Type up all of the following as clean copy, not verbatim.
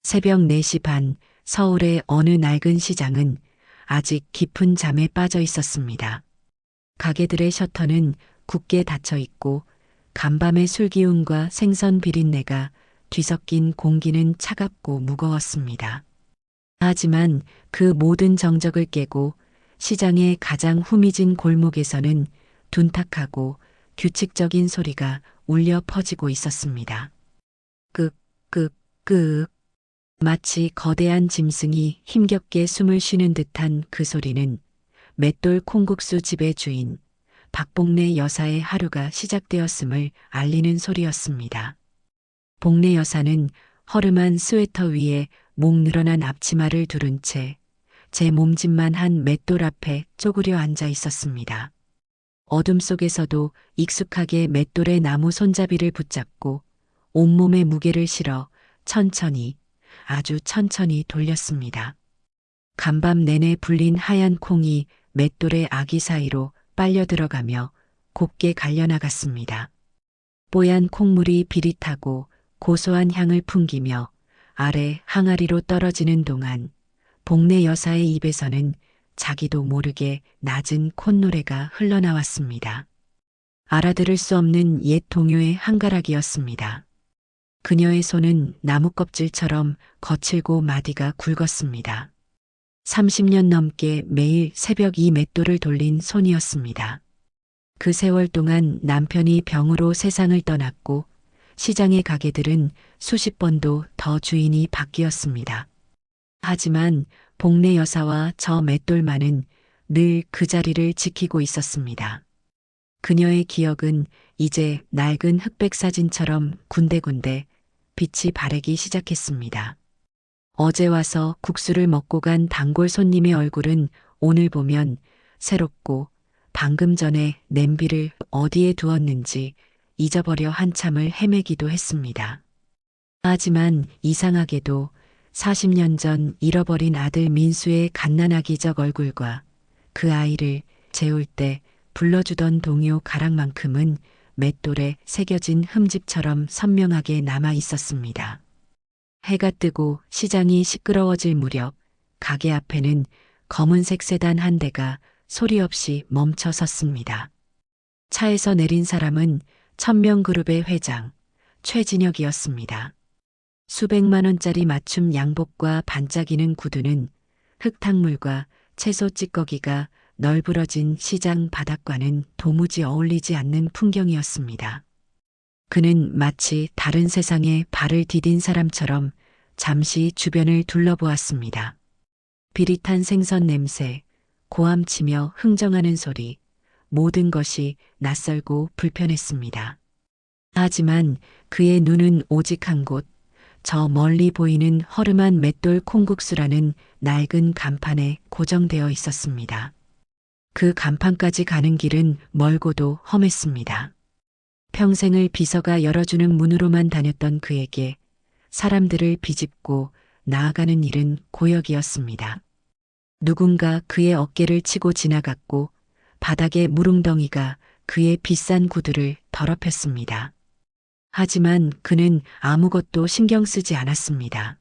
새벽 4시 반 서울의 어느 낡은 시장은 아직 깊은 잠에 빠져 있었습니다. 가게들의 셔터는 굳게 닫혀 있고 간밤의 술기운과 생선 비린내가 뒤섞인 공기는 차갑고 무거웠습니다. 하지만 그 모든 정적을 깨고 시장의 가장 후미진 골목에서는 둔탁하고 규칙적인 소리가 울려 퍼지고 있었습니다. 끄, 끄, 끄. 마치 거대한 짐승이 힘겹게 숨을 쉬는 듯한 그 소리는 맷돌 콩국수 집의 주인 박복래 여사의 하루가 시작되었음을 알리는 소리였습니다. 복래 여사는 허름한 스웨터 위에 목 늘어난 앞치마를 두른 채 제 몸집만 한 맷돌 앞에 쪼그려 앉아 있었습니다. 어둠 속에서도 익숙하게 맷돌의 나무 손잡이를 붙잡고 온몸에 무게를 실어 천천히, 아주 천천히 돌렸습니다. 간밤 내내 불린 하얀 콩이 맷돌의 아기 사이로 빨려 들어가며 곱게 갈려나갔습니다. 뽀얀 콩물이 비릿하고 고소한 향을 풍기며 아래 항아리로 떨어지는 동안 복래 여사의 입에서는 자기도 모르게 낮은 콧노래가 흘러나왔습니다. 알아들을 수 없는 옛 동요의 한가락이었습니다. 그녀의 손은 나무 껍질처럼 거칠고 마디가 굵었습니다. 30년 넘게 매일 새벽 이 맷돌을 돌린 손이었습니다. 그 세월 동안 남편이 병으로 세상을 떠났고 시장의 가게들은 수십 번도 더 주인이 바뀌었습니다. 하지만 복래 여사와 저 맷돌만은 늘 그 자리를 지키고 있었습니다. 그녀의 기억은 이제 낡은 흑백 사진처럼 군데군데 빛이 바래기 시작했습니다. 어제 와서 국수를 먹고 간 단골 손님의 얼굴은 오늘 보면 새롭고 방금 전에 냄비를 어디에 두었는지 잊어버려 한참을 헤매기도 했습니다. 하지만 이상하게도 40년 전 잃어버린 아들 민수의 갓난아기적 얼굴과 그 아이를 재울 때 불러주던 동요 가락만큼은 맷돌에 새겨진 흠집처럼 선명하게 남아 있었습니다. 해가 뜨고 시장이 시끄러워질 무렵 가게 앞에는 검은색 세단 한 대가 소리 없이 멈춰 섰습니다. 차에서 내린 사람은 천명그룹의 회장 최진혁이었습니다. 수백만 원짜리 맞춤 양복과 반짝이는 구두는 흙탕물과 채소 찌꺼기가 널브러진 시장 바닥과는 도무지 어울리지 않는 풍경이었습니다. 그는 마치 다른 세상에 발을 디딘 사람처럼 잠시 주변을 둘러보았습니다. 비릿한 생선 냄새, 고함치며 흥정하는 소리, 모든 것이 낯설고 불편했습니다. 하지만 그의 눈은 오직 한 곳, 저 멀리 보이는 허름한 맷돌 콩국수라는 낡은 간판에 고정되어 있었습니다. 그 간판까지 가는 길은 멀고도 험했습니다. 평생을 비서가 열어주는 문으로만 다녔던 그에게 사람들을 비집고 나아가는 일은 고역이었습니다. 누군가 그의 어깨를 치고 지나갔고 바닥의 무릉덩이가 그의 비싼 구두를 더럽혔습니다. 하지만 그는 아무것도 신경 쓰지 않았습니다.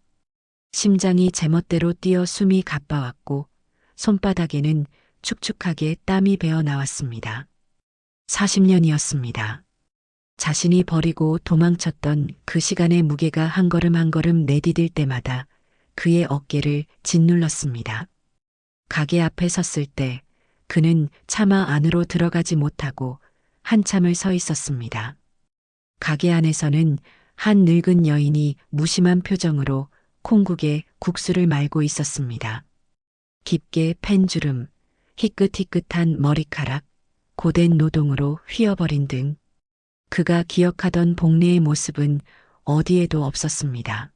심장이 제멋대로 뛰어 숨이 가빠왔고 손바닥에는 축축하게 땀이 배어 나왔습니다. 40년이었습니다. 자신이 버리고 도망쳤던 그 시간의 무게가 한 걸음 한 걸음 내디딜 때마다 그의 어깨를 짓눌렀습니다. 가게 앞에 섰을 때 그는 차마 안으로 들어가지 못하고 한참을 서 있었습니다. 가게 안에서는 한 늙은 여인이 무심한 표정으로 콩국에 국수를 말고 있었습니다. 깊게 팬 주름, 희끗희끗한 머리카락, 고된 노동으로 휘어버린 등 그가 기억하던 복래의 모습은 어디에도 없었습니다.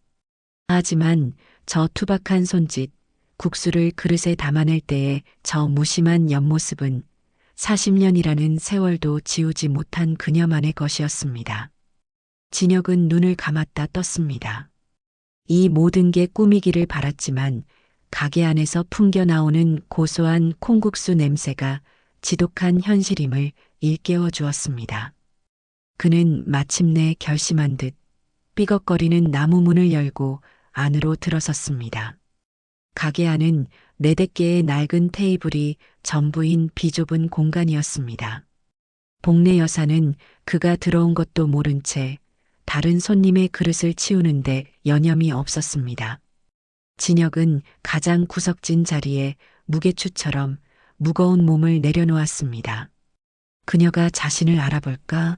하지만 저 투박한 손짓, 국수를 그릇에 담아낼 때의 저 무심한 옆모습은 40년이라는 세월도 지우지 못한 그녀만의 것이었습니다. 진혁은 눈을 감았다 떴습니다. 이 모든 게 꿈이기를 바랐지만 가게 안에서 풍겨 나오는 고소한 콩국수 냄새가 지독한 현실임을 일깨워 주었습니다. 그는 마침내 결심한 듯 삐걱거리는 나무 문을 열고 안으로 들어섰습니다. 가게 안은 4-4개의 낡은 테이블이 전부인 비좁은 공간이었습니다. 복례 여사는 그가 들어온 것도 모른 채 다른 손님의 그릇을 치우는데 여념이 없었습니다. 진혁은 가장 구석진 자리에 무게추처럼 무거운 몸을 내려놓았습니다. 그녀가 자신을 알아볼까?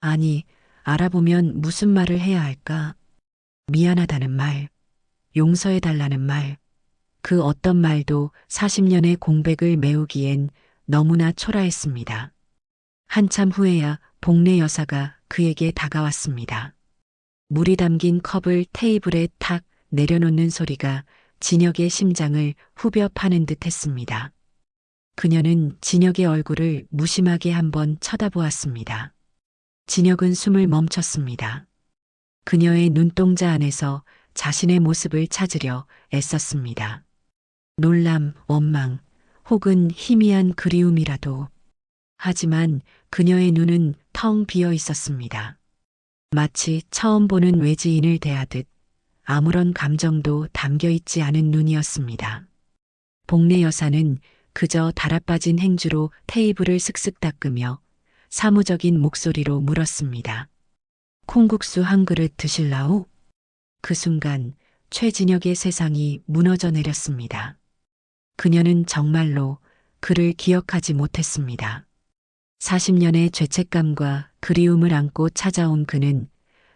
아니, 알아보면 무슨 말을 해야 할까? 미안하다는 말, 용서해달라는 말, 그 어떤 말도 40년의 공백을 메우기엔 너무나 초라했습니다. 한참 후에야 복례 여사가 그에게 다가왔습니다. 물이 담긴 컵을 테이블에 탁 내려놓는 소리가 진혁의 심장을 후벼 파는 듯 했습니다. 그녀는 진혁의 얼굴을 무심하게 한번 쳐다보았습니다. 진혁은 숨을 멈췄습니다. 그녀의 눈동자 안에서 자신의 모습을 찾으려 애썼습니다. 놀람, 원망, 혹은 희미한 그리움이라도. 하지만 그녀의 눈은 텅 비어 있었습니다. 마치 처음 보는 외지인을 대하듯 아무런 감정도 담겨 있지 않은 눈이었습니다. 복례 여사는 그저 달아빠진 행주로 테이블을 슥슥 닦으며 사무적인 목소리로 물었습니다. 콩국수 한 그릇 드실라오? 그 순간 최진혁의 세상이 무너져 내렸습니다. 그녀는 정말로 그를 기억하지 못했습니다. 40년의 죄책감과 그리움을 안고 찾아온 그는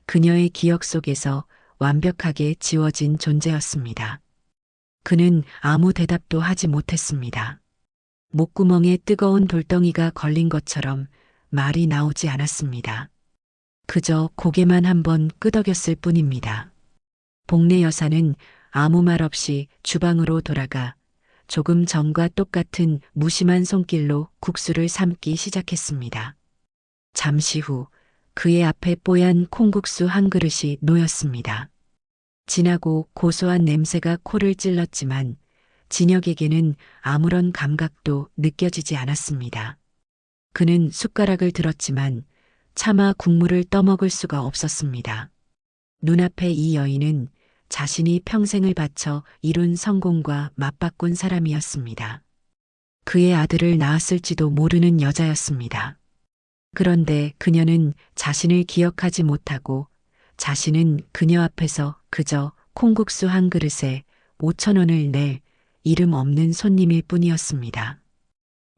그녀의 기억 속에서 완벽하게 지워진 존재였습니다. 그는 아무 대답도 하지 못했습니다. 목구멍에 뜨거운 돌덩이가 걸린 것처럼 말이 나오지 않았습니다. 그저 고개만 한번 끄덕였을 뿐입니다. 복례 여사는 아무 말 없이 주방으로 돌아가 조금 전과 똑같은 무심한 손길로 국수를 삶기 시작했습니다. 잠시 후 그의 앞에 뽀얀 콩국수 한 그릇이 놓였습니다. 진하고 고소한 냄새가 코를 찔렀지만 진혁에게는 아무런 감각도 느껴지지 않았습니다. 그는 숟가락을 들었지만 차마 국물을 떠먹을 수가 없었습니다. 눈앞의 이 여인은 자신이 평생을 바쳐 이룬 성공과 맞바꾼 사람이었습니다. 그의 아들을 낳았을지도 모르는 여자였습니다. 그런데 그녀는 자신을 기억하지 못하고 자신은 그녀 앞에서 그저 콩국수 한 그릇에 5,000원을 낼 이름 없는 손님일 뿐이었습니다.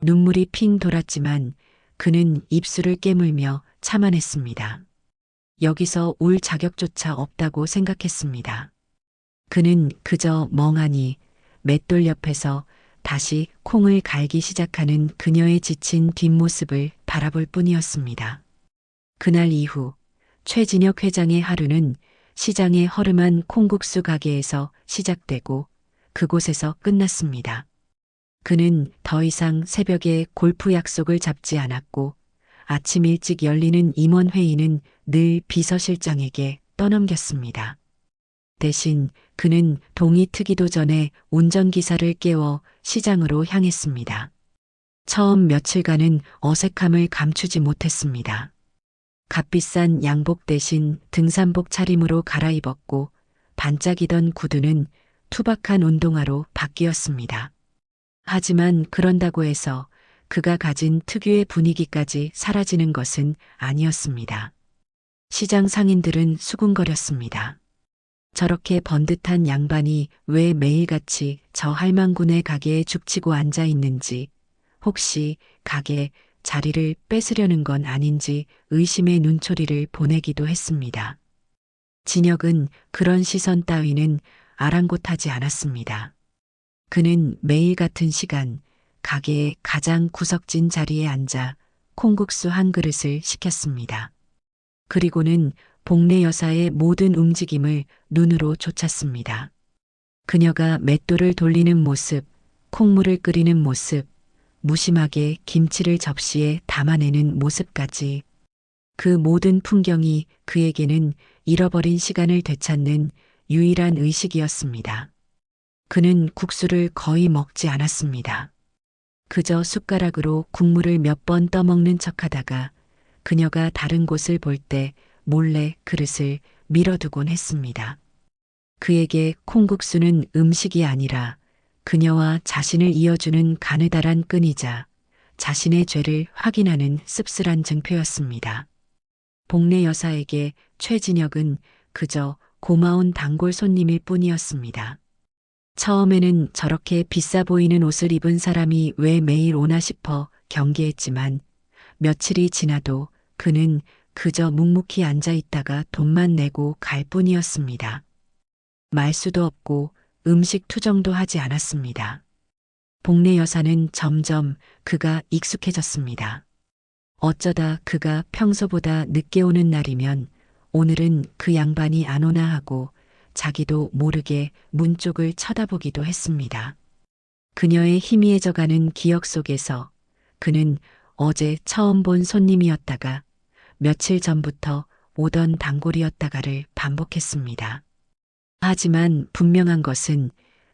눈물이 핑 돌았지만 그는 입술을 깨물며 참아냈습니다. 여기서 울 자격조차 없다고 생각했습니다. 그는 그저 멍하니 맷돌 옆에서 다시 콩을 갈기 시작하는 그녀의 지친 뒷모습을 바라볼 뿐이었습니다. 그날 이후 최진혁 회장의 하루는 시장의 허름한 콩국수 가게에서 시작되고 그곳에서 끝났습니다. 그는 더 이상 새벽에 골프 약속을 잡지 않았고 아침 일찍 열리는 임원회의는 늘 비서실장에게 떠넘겼습니다. 대신 그는 동이 트기도 전에 운전기사를 깨워 시장으로 향했습니다. 처음 며칠간은 어색함을 감추지 못했습니다. 값비싼 양복 대신 등산복 차림으로 갈아입었고 반짝이던 구두는 투박한 운동화로 바뀌었습니다. 하지만 그런다고 해서 그가 가진 특유의 분위기까지 사라지는 것은 아니었습니다. 시장 상인들은 수군거렸습니다. 저렇게 번듯한 양반이 왜 매일같이 저 할망구네 가게에 죽치고 앉아 있는지, 혹시 가게 자리를 뺏으려는 건 아닌지 의심의 눈초리를 보내기도 했습니다. 진혁은 그런 시선 따위는 아랑곳하지 않았습니다. 그는 매일 같은 시간 가게의 가장 구석진 자리에 앉아 콩국수 한 그릇을 시켰습니다. 그리고는 복례 여사의 모든 움직임을 눈으로 쫓았습니다. 그녀가 맷돌을 돌리는 모습, 콩물을 끓이는 모습, 무심하게 김치를 접시에 담아내는 모습까지 그 모든 풍경이 그에게는 잃어버린 시간을 되찾는 유일한 의식이었습니다. 그는 국수를 거의 먹지 않았습니다. 그저 숟가락으로 국물을 몇 번 떠먹는 척하다가 그녀가 다른 곳을 볼 때 몰래 그릇을 밀어두곤 했습니다. 그에게 콩국수는 음식이 아니라 그녀와 자신을 이어주는 가느다란 끈이자 자신의 죄를 확인하는 씁쓸한 증표였습니다. 복례 여사에게 최진혁은 그저 고마운 단골 손님일 뿐이었습니다. 처음에는 저렇게 비싸 보이는 옷을 입은 사람이 왜 매일 오나 싶어 경계했지만 며칠이 지나도 그는 그저 묵묵히 앉아 있다가 돈만 내고 갈 뿐이었습니다. 말수도 없고 음식 투정도 하지 않았습니다. 복례 여사는 점점 그가 익숙해졌습니다. 어쩌다 그가 평소보다 늦게 오는 날이면 오늘은 그 양반이 안 오나 하고 자기도 모르게 문 쪽을 쳐다보기도 했습니다. 그녀의 희미해져가는 기억 속에서 그는 어제 처음 본 손님이었다가 며칠 전부터 오던 단골이었다가를 반복했습니다. 하지만 분명한 것은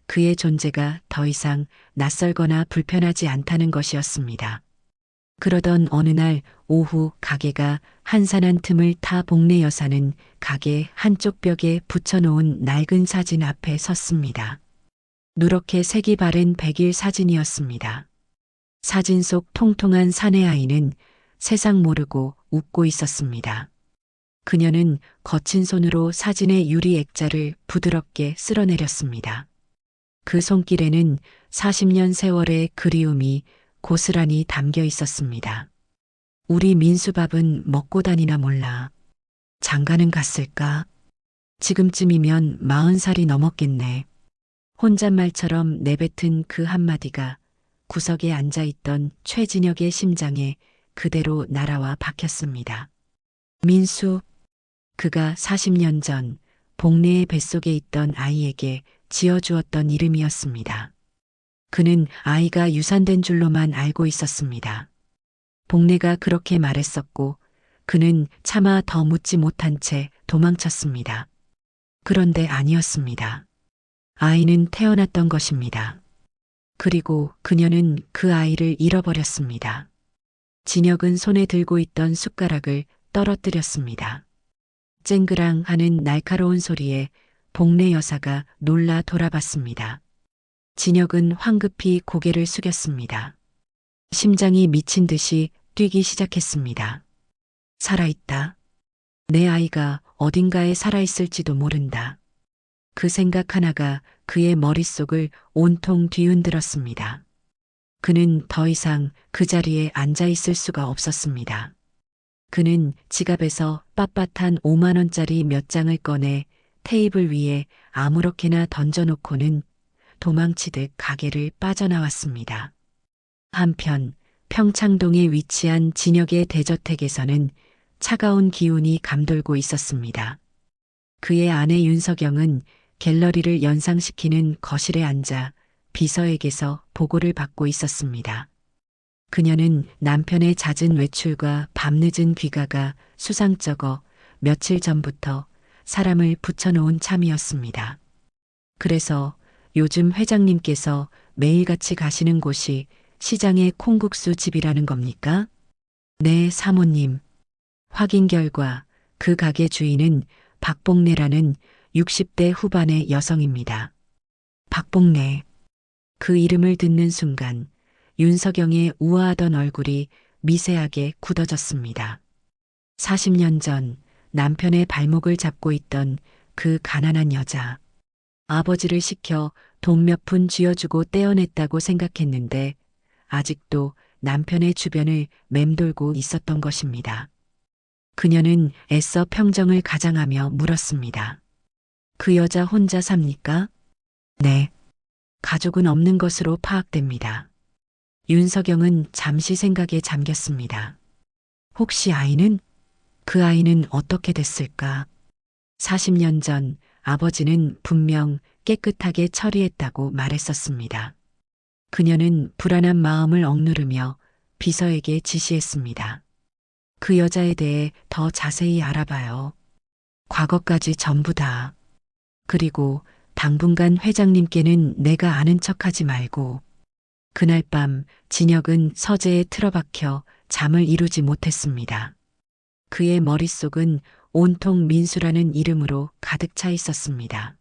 그의 존재가 더 이상 낯설거나 불편하지 않다는 것이었습니다. 그러던 어느 날 오후 가게가 한산한 틈을 타 복례 여사는 가게 한쪽 벽에 붙여놓은 낡은 사진 앞에 섰습니다. 누렇게 색이 바랜 백일 사진이었습니다. 사진 속 통통한 사내 아이는 세상 모르고 웃고 있었습니다. 그녀는 거친 손으로 사진의 유리 액자를 부드럽게 쓸어내렸습니다. 그 손길에는 40년 세월의 그리움이 고스란히 담겨 있었습니다. 우리 민수밥은 먹고 다니나 몰라. 장가는 갔을까? 지금쯤이면 40살이 넘었겠네. 혼잣말처럼 내뱉은 그 한마디가 구석에 앉아있던 최진혁의 심장에 그대로 날아와 박혔습니다. 민수, 그가 40년 전 복례의 뱃속에 있던 아이에게 지어주었던 이름이었습니다. 그는 아이가 유산된 줄로만 알고 있었습니다. 복례가 그렇게 말했었고 그는 차마 더 묻지 못한 채 도망쳤습니다. 그런데 아니었습니다. 아이는 태어났던 것입니다. 그리고 그녀는 그 아이를 잃어버렸습니다. 진혁은 손에 들고 있던 숟가락을 떨어뜨렸습니다. 쨍그랑 하는 날카로운 소리에 복례 여사가 놀라 돌아봤습니다. 진혁은 황급히 고개를 숙였습니다. 심장이 미친 듯이 뛰기 시작했습니다. 살아있다. 내 아이가 어딘가에 살아있을지도 모른다. 그 생각 하나가 그의 머릿속을 온통 뒤흔들었습니다. 그는 더 이상 그 자리에 앉아 있을 수가 없었습니다. 그는 지갑에서 빳빳한 5만 원짜리 몇 장을 꺼내 테이블 위에 아무렇게나 던져놓고는 도망치듯 가게를 빠져나왔습니다. 한편 평창동에 위치한 진혁의 대저택에서는 차가운 기운이 감돌고 있었습니다. 그의 아내 윤석영은 갤러리를 연상시키는 거실에 앉아 비서에게서 보고를 받고 있었습니다. 그녀는 남편의 잦은 외출과 밤늦은 귀가가 수상쩍어 며칠 전부터 사람을 붙여놓은 참이었습니다. 그래서 요즘 회장님께서 매일같이 가시는 곳이 시장의 콩국수 집이라는 겁니까? 네, 사모님. 확인 결과 그 가게 주인은 박복례라는 60대 후반의 여성입니다. 박복례. 그 이름을 듣는 순간 윤석영의 우아하던 얼굴이 미세하게 굳어졌습니다. 40년 전 남편의 발목을 잡고 있던 그 가난한 여자. 아버지를 시켜 돈 몇 푼 쥐어주고 떼어냈다고 생각했는데 아직도 남편의 주변을 맴돌고 있었던 것입니다. 그녀는 애써 평정을 가장하며 물었습니다. 그 여자 혼자 삽니까? 네. 가족은 없는 것으로 파악됩니다. 윤석영은 잠시 생각에 잠겼습니다. 혹시 아이는? 그 아이는 어떻게 됐을까? 40년 전 아버지는 분명 깨끗하게 처리했다고 말했었습니다. 그녀는 불안한 마음을 억누르며 비서에게 지시했습니다. 그 여자에 대해 더 자세히 알아봐요. 과거까지 전부 다. 그리고 당분간 회장님께는 내가 아는 척하지 말고. 그날 밤 진혁은 서재에 틀어박혀 잠을 이루지 못했습니다. 그의 머릿속은 온통 민수라는 이름으로 가득 차 있었습니다.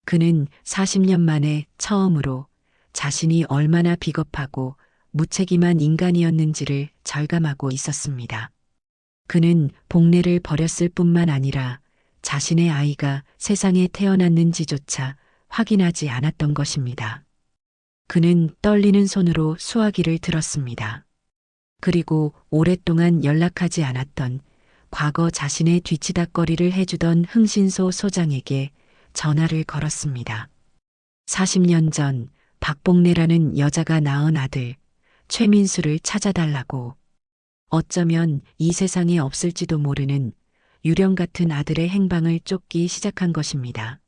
그는 40년 만에 처음으로 자신이 얼마나 비겁하고 무책임한 인간이었는지를 절감하고 있었습니다. 그는 복례를 버렸을 뿐만 아니라 자신의 아이가 세상에 태어났는지조차 확인하지 않았던 것입니다. 그는 떨리는 손으로 수화기를 들었습니다. 그리고 오랫동안 연락하지 않았던 과거 자신의 뒤치다꺼리를 해주던 흥신소 소장에게 전화를 걸었습니다. 40년 전 박복래라는 여자가 낳은 아들 최민수를 찾아달라고. 어쩌면 이 세상에 없을지도 모르는 유령 같은 아들의 행방을 쫓기 시작한 것입니다.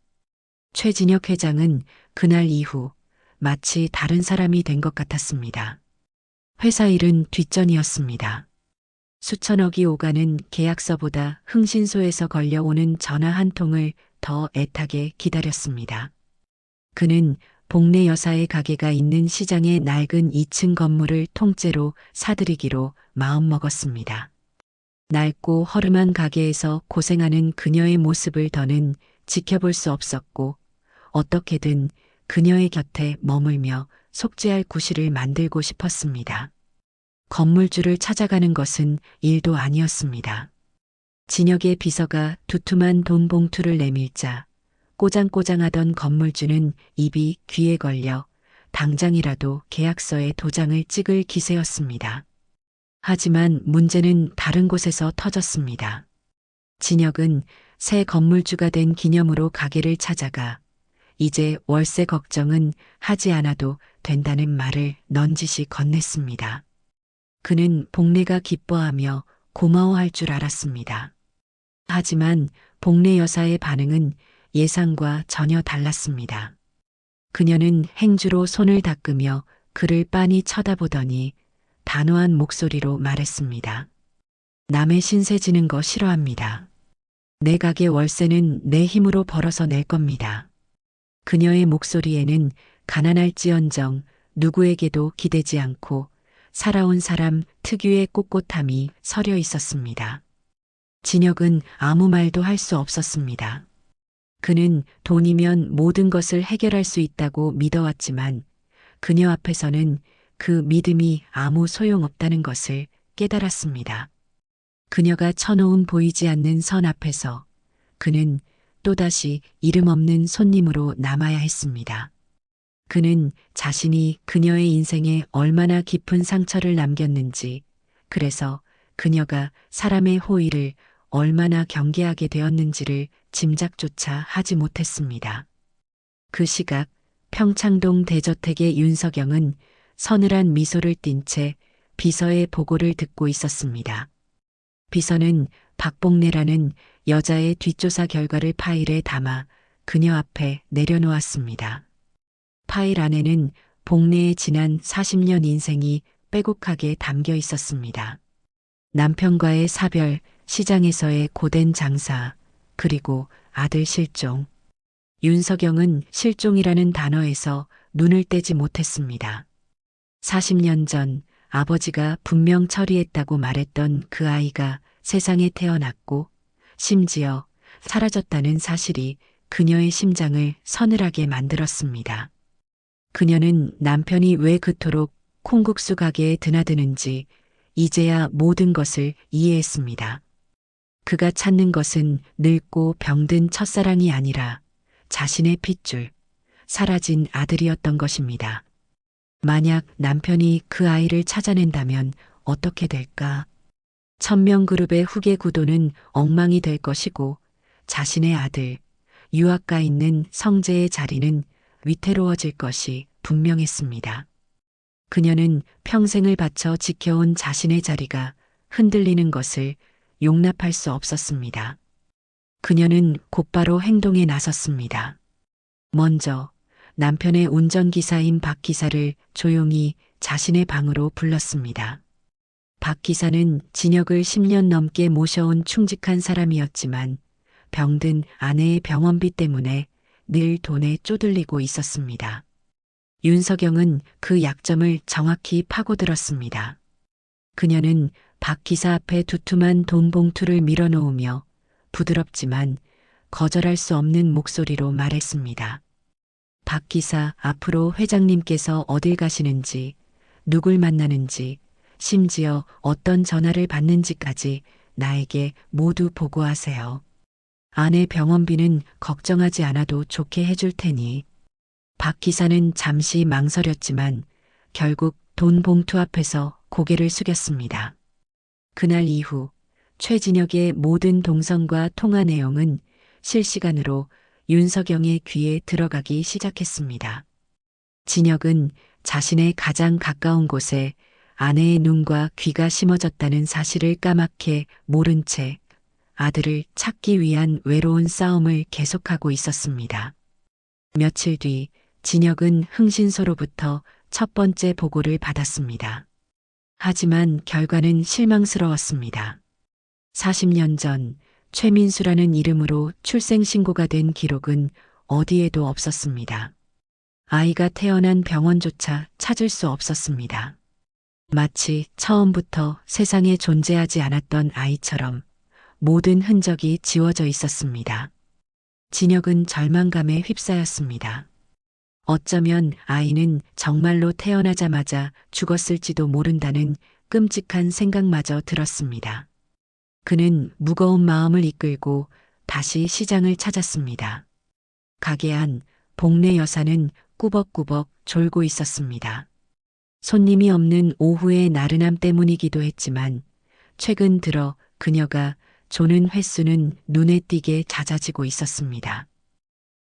최진혁 회장은 그날 이후 마치 다른 사람이 된 것 같았습니다. 회사 일은 뒷전이었습니다. 수천억이 오가는 계약서보다 흥신소에서 걸려오는 전화 한 통을 더 애타게 기다렸습니다. 그는 복례 여사의 가게가 있는 시장의 낡은 2층 건물을 통째로 사들이기로 마음먹었습니다. 낡고 허름한 가게에서 고생하는 그녀의 모습을 더는 지켜볼 수 없었고 어떻게든 그녀의 곁에 머물며 속죄할 구실을 만들고 싶었습니다. 건물주를 찾아가는 것은 일도 아니었습니다. 진혁의 비서가 두툼한 돈 봉투를 내밀자 꼬장꼬장하던 건물주는 입이 귀에 걸려 당장이라도 계약서에 도장을 찍을 기세였습니다. 하지만 문제는 다른 곳에서 터졌습니다. 진혁은 새 건물주가 된 기념으로 가게를 찾아가 이제 월세 걱정은 하지 않아도 된다는 말을 넌지시 건넸습니다. 그는 복례가 기뻐하며 고마워할 줄 알았습니다. 하지만 복례 여사의 반응은 예상과 전혀 달랐습니다. 그녀는 행주로 손을 닦으며 그를 빤히 쳐다보더니 단호한 목소리로 말했습니다. 남의 신세 지는 거 싫어합니다. 내 가게 월세는 내 힘으로 벌어서 낼 겁니다. 그녀의 목소리에는 가난할지언정 누구에게도 기대지 않고 살아온 사람 특유의 꼿꼿함이 서려 있었습니다. 진혁은 아무 말도 할 수 없었습니다. 그는 돈이면 모든 것을 해결할 수 있다고 믿어왔지만 그녀 앞에서는 그 믿음이 아무 소용없다는 것을 깨달았습니다. 그녀가 쳐놓은 보이지 않는 선 앞에서 그는 또다시 이름 없는 손님으로 남아야 했습니다. 그는 자신이 그녀의 인생에 얼마나 깊은 상처를 남겼는지, 그래서 그녀가 사람의 호의를 얼마나 경계하게 되었는지를 짐작조차 하지 못했습니다. 그 시각 평창동 대저택의 윤석영은 서늘한 미소를 띤 채 비서의 보고를 듣고 있었습니다. 비서는 박복래라는 여자의 뒷조사 결과를 파일에 담아 그녀 앞에 내려놓았습니다. 파일 안에는 복래의 지난 40년 인생이 빼곡하게 담겨 있었습니다. 남편과의 사별, 시장에서의 고된 장사, 그리고 아들 실종. 윤석영은 실종이라는 단어에서 눈을 떼지 못했습니다. 40년 전 아버지가 분명 처리했다고 말했던 그 아이가 세상에 태어났고 심지어 사라졌다는 사실이 그녀의 심장을 서늘하게 만들었습니다. 그녀는 남편이 왜 그토록 콩국수 가게에 드나드는지 이제야 모든 것을 이해했습니다. 그가 찾는 것은 늙고 병든 첫사랑이 아니라 자신의 핏줄, 사라진 아들이었던 것입니다. 만약 남편이 그 아이를 찾아낸다면 어떻게 될까? 천명그룹의 후계 구도는 엉망이 될 것이고 자신의 아들, 유학가 있는 성재의 자리는 위태로워질 것이 분명했습니다. 그녀는 평생을 바쳐 지켜온 자신의 자리가 흔들리는 것을 용납할 수 없었습니다. 그녀는 곧바로 행동에 나섰습니다. 먼저 남편의 운전기사인 박 기사를 조용히 자신의 방으로 불렀습니다. 박 기사는 진혁을 10년 넘게 모셔온 충직한 사람이었지만 병든 아내의 병원비 때문에 늘 돈에 쪼들리고 있었습니다. 윤석영은 그 약점을 정확히 파고들었습니다. 그녀는 박 기사 앞에 두툼한 돈 봉투를 밀어놓으며 부드럽지만 거절할 수 없는 목소리로 말했습니다. 박 기사 앞으로 회장님께서 어딜 가시는지, 누굴 만나는지, 심지어 어떤 전화를 받는지까지 나에게 모두 보고하세요. 아내 병원비는 걱정하지 않아도 좋게 해줄 테니. 박 기사는 잠시 망설였지만 결국 돈 봉투 앞에서 고개를 숙였습니다. 그날 이후 최진혁의 모든 동선과 통화 내용은 실시간으로 윤석영의 귀에 들어가기 시작했습니다. 진혁은 자신의 가장 가까운 곳에 아내의 눈과 귀가 심어졌다는 사실을 까맣게 모른 채 아들을 찾기 위한 외로운 싸움을 계속하고 있었습니다. 며칠 뒤 진혁은 흥신소로부터 첫 번째 보고를 받았습니다. 하지만 결과는 실망스러웠습니다. 40년 전 최민수라는 이름으로 출생신고가 된 기록은 어디에도 없었습니다. 아이가 태어난 병원조차 찾을 수 없었습니다. 마치 처음부터 세상에 존재하지 않았던 아이처럼 모든 흔적이 지워져 있었습니다. 진혁은 절망감에 휩싸였습니다. 어쩌면 아이는 정말로 태어나자마자 죽었을지도 모른다는 끔찍한 생각마저 들었습니다. 그는 무거운 마음을 이끌고 다시 시장을 찾았습니다. 가게 안 복례 여사는 꾸벅꾸벅 졸고 있었습니다. 손님이 없는 오후의 나른함 때문이기도 했지만 최근 들어 그녀가 조는 횟수는 눈에 띄게 잦아지고 있었습니다.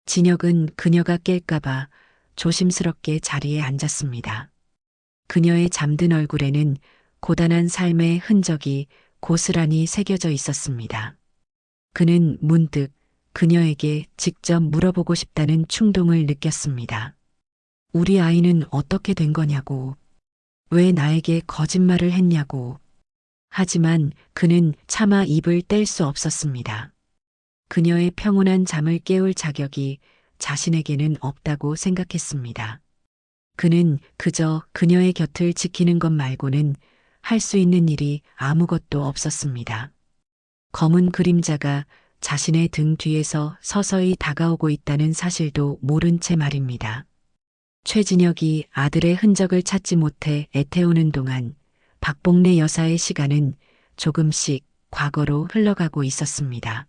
진혁은 그녀가 깰까봐 조심스럽게 자리에 앉았습니다. 그녀의 잠든 얼굴에는 고단한 삶의 흔적이 고스란히 새겨져 있었습니다. 그는 문득 그녀에게 직접 물어보고 싶다는 충동을 느꼈습니다. 우리 아이는 어떻게 된 거냐고. 왜 나에게 거짓말을 했냐고. 하지만 그는 차마 입을 뗄 수 없었습니다. 그녀의 평온한 잠을 깨울 자격이 자신에게는 없다고 생각했습니다. 그는 그저 그녀의 곁을 지키는 것 말고는 할 수 있는 일이 아무것도 없었습니다. 검은 그림자가 자신의 등 뒤에서 서서히 다가오고 있다는 사실도 모른 채 말입니다. 최진혁이 아들의 흔적을 찾지 못해 애태우는 동안 박복례 여사의 시간은 조금씩 과거로 흘러가고 있었습니다.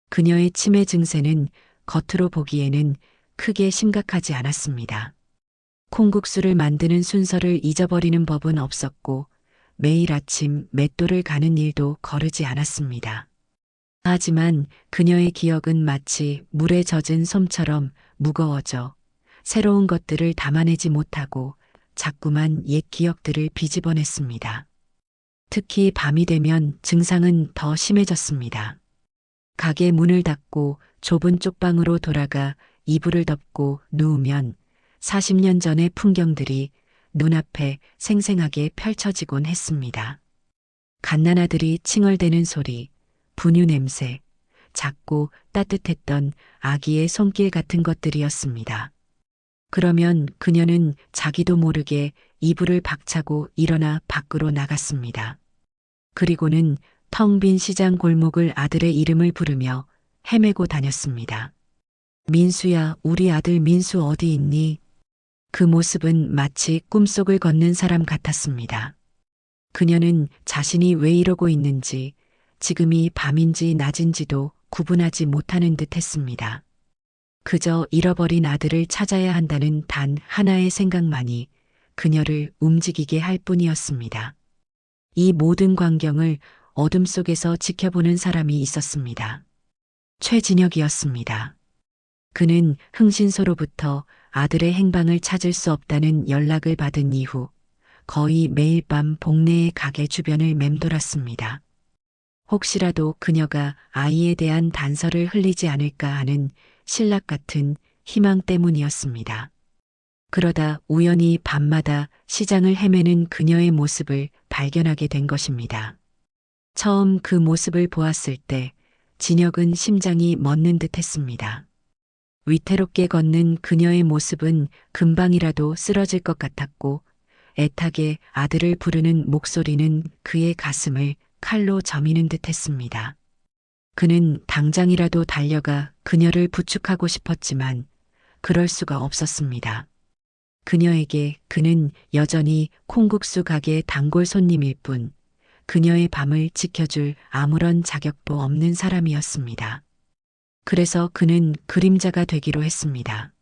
그녀의 치매 증세는 겉으로 보기에는 크게 심각하지 않았습니다. 콩국수를 만드는 순서를 잊어버리는 법은 없었고 매일 아침 맷돌을 가는 일도 거르지 않았습니다. 하지만 그녀의 기억은 마치 물에 젖은 솜처럼 무거워져 새로운 것들을 담아내지 못하고 자꾸만 옛 기억들을 비집어냈습니다. 특히 밤이 되면 증상은 더 심해졌습니다. 가게 문을 닫고 좁은 쪽방으로 돌아가 이불을 덮고 누우면 40년 전의 풍경들이 눈앞에 생생하게 펼쳐지곤 했습니다. 갓난아들이 칭얼대는 소리, 분유 냄새, 작고 따뜻했던 아기의 손길 같은 것들이었습니다. 그러면 그녀는 자기도 모르게 이불을 박차고 일어나 밖으로 나갔습니다. 그리고는 텅 빈 시장 골목을 아들의 이름을 부르며 헤매고 다녔습니다. 민수야, 우리 아들 민수 어디 있니? 그 모습은 마치 꿈속을 걷는 사람 같았습니다. 그녀는 자신이 왜 이러고 있는지, 지금이 밤인지 낮인지도 구분하지 못하는 듯 했습니다. 그저 잃어버린 아들을 찾아야 한다는 단 하나의 생각만이 그녀를 움직이게 할 뿐이었습니다. 이 모든 광경을 어둠 속에서 지켜보는 사람이 있었습니다. 최진혁이었습니다. 그는 흥신소로부터 아들의 행방을 찾을 수 없다는 연락을 받은 이후 거의 매일 밤 복례의 가게 주변을 맴돌았습니다. 혹시라도 그녀가 아이에 대한 단서를 흘리지 않을까 하는 신락 같은 희망 때문이었습니다. 그러다 우연히 밤마다 시장을 헤매는 그녀의 모습을 발견하게 된 것입니다. 처음 그 모습을 보았을 때 진혁은 심장이 멎는 듯 했습니다. 위태롭게 걷는 그녀의 모습은 금방이라도 쓰러질 것 같았고 애타게 아들을 부르는 목소리는 그의 가슴을 칼로 저미는 듯 했습니다. 그는 당장이라도 달려가 그녀를 부축하고 싶었지만 그럴 수가 없었습니다. 그녀에게 그는 여전히 콩국수 가게 단골 손님일 뿐 그녀의 밤을 지켜줄 아무런 자격도 없는 사람이었습니다. 그래서 그는 그림자가 되기로 했습니다.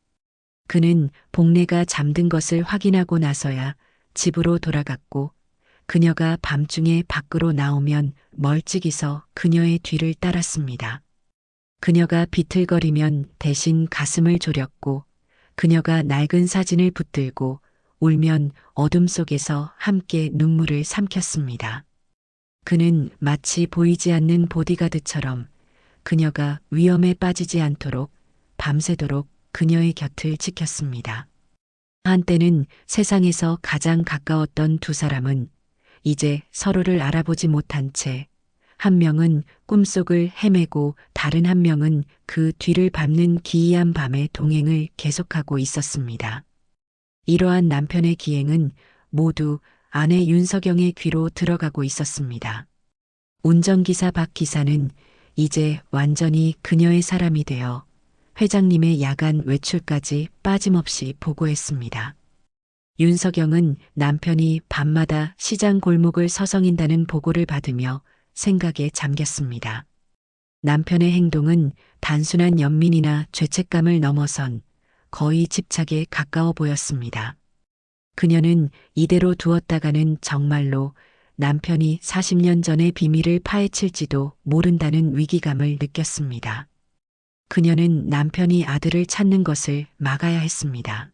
그는 복례가 잠든 것을 확인하고 나서야 집으로 돌아갔고 그녀가 밤중에 밖으로 나오면 멀찍이서 그녀의 뒤를 따랐습니다. 그녀가 비틀거리면 대신 가슴을 졸였고 그녀가 낡은 사진을 붙들고 울면 어둠 속에서 함께 눈물을 삼켰습니다. 그는 마치 보이지 않는 보디가드처럼 그녀가 위험에 빠지지 않도록 밤새도록 그녀의 곁을 지켰습니다. 한때는 세상에서 가장 가까웠던 두 사람은 이제 서로를 알아보지 못한 채 한 명은 꿈속을 헤매고 다른 한 명은 그 뒤를 밟는 기이한 밤의 동행을 계속하고 있었습니다. 이러한 남편의 기행은 모두 아내 윤석영의 귀로 들어가고 있었습니다. 운전기사 박 기사는 이제 완전히 그녀의 사람이 되어 회장님의 야간 외출까지 빠짐없이 보고했습니다. 윤석영은 남편이 밤마다 시장 골목을 서성인다는 보고를 받으며 생각에 잠겼습니다. 남편의 행동은 단순한 연민이나 죄책감을 넘어선 거의 집착에 가까워 보였습니다. 그녀는 이대로 두었다가는 정말로 남편이 40년 전의 비밀을 파헤칠지도 모른다는 위기감을 느꼈습니다. 그녀는 남편이 아들을 찾는 것을 막아야 했습니다.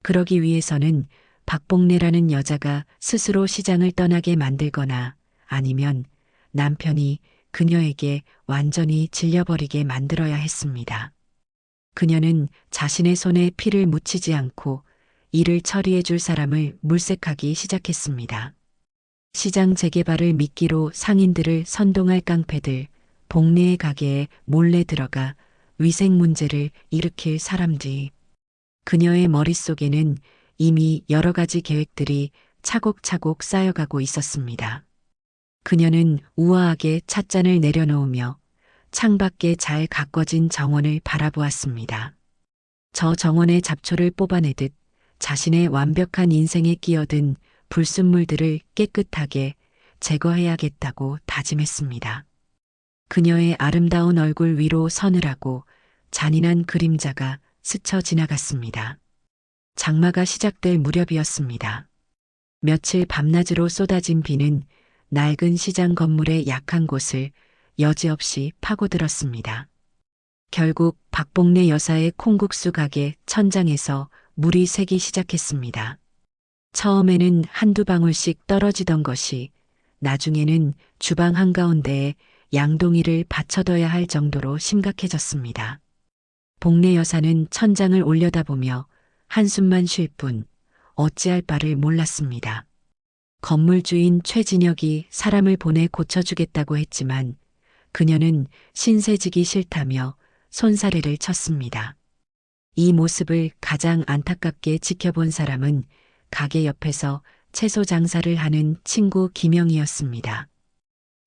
그러기 위해서는 박복래라는 여자가 스스로 시장을 떠나게 만들거나 아니면 남편이 그녀에게 완전히 질려버리게 만들어야 했습니다. 그녀는 자신의 손에 피를 묻히지 않고 이를 처리해 줄 사람을 물색하기 시작했습니다. 시장 재개발을 미끼로 상인들을 선동할 깡패들, 복례의 가게에 몰래 들어가 위생 문제를 일으킬 사람들. 그녀의 머릿속에는 이미 여러 가지 계획들이 차곡차곡 쌓여가고 있었습니다. 그녀는 우아하게 찻잔을 내려놓으며 창밖에 잘 가꿔진 정원을 바라보았습니다. 저 정원의 잡초를 뽑아내듯 자신의 완벽한 인생에 끼어든 불순물들을 깨끗하게 제거해야겠다고 다짐했습니다. 그녀의 아름다운 얼굴 위로 서늘하고 잔인한 그림자가 스쳐 지나갔습니다. 장마가 시작될 무렵이었습니다. 며칠 밤낮으로 쏟아진 비는 낡은 시장 건물의 약한 곳을 여지없이 파고들었습니다. 결국 박복래 여사의 콩국수 가게 천장에서 물이 새기 시작했습니다. 처음에는 한두 방울씩 떨어지던 것이 나중에는 주방 한가운데에 양동이를 받쳐둬야 할 정도로 심각해졌습니다. 복래 여사는 천장을 올려다보며 한숨만 쉴 뿐 어찌할 바를 몰랐습니다. 건물주인 최진혁이 사람을 보내 고쳐주겠다고 했지만 그녀는 신세지기 싫다며 손사래를 쳤습니다. 이 모습을 가장 안타깝게 지켜본 사람은 가게 옆에서 채소 장사를 하는 친구 김영희였습니다.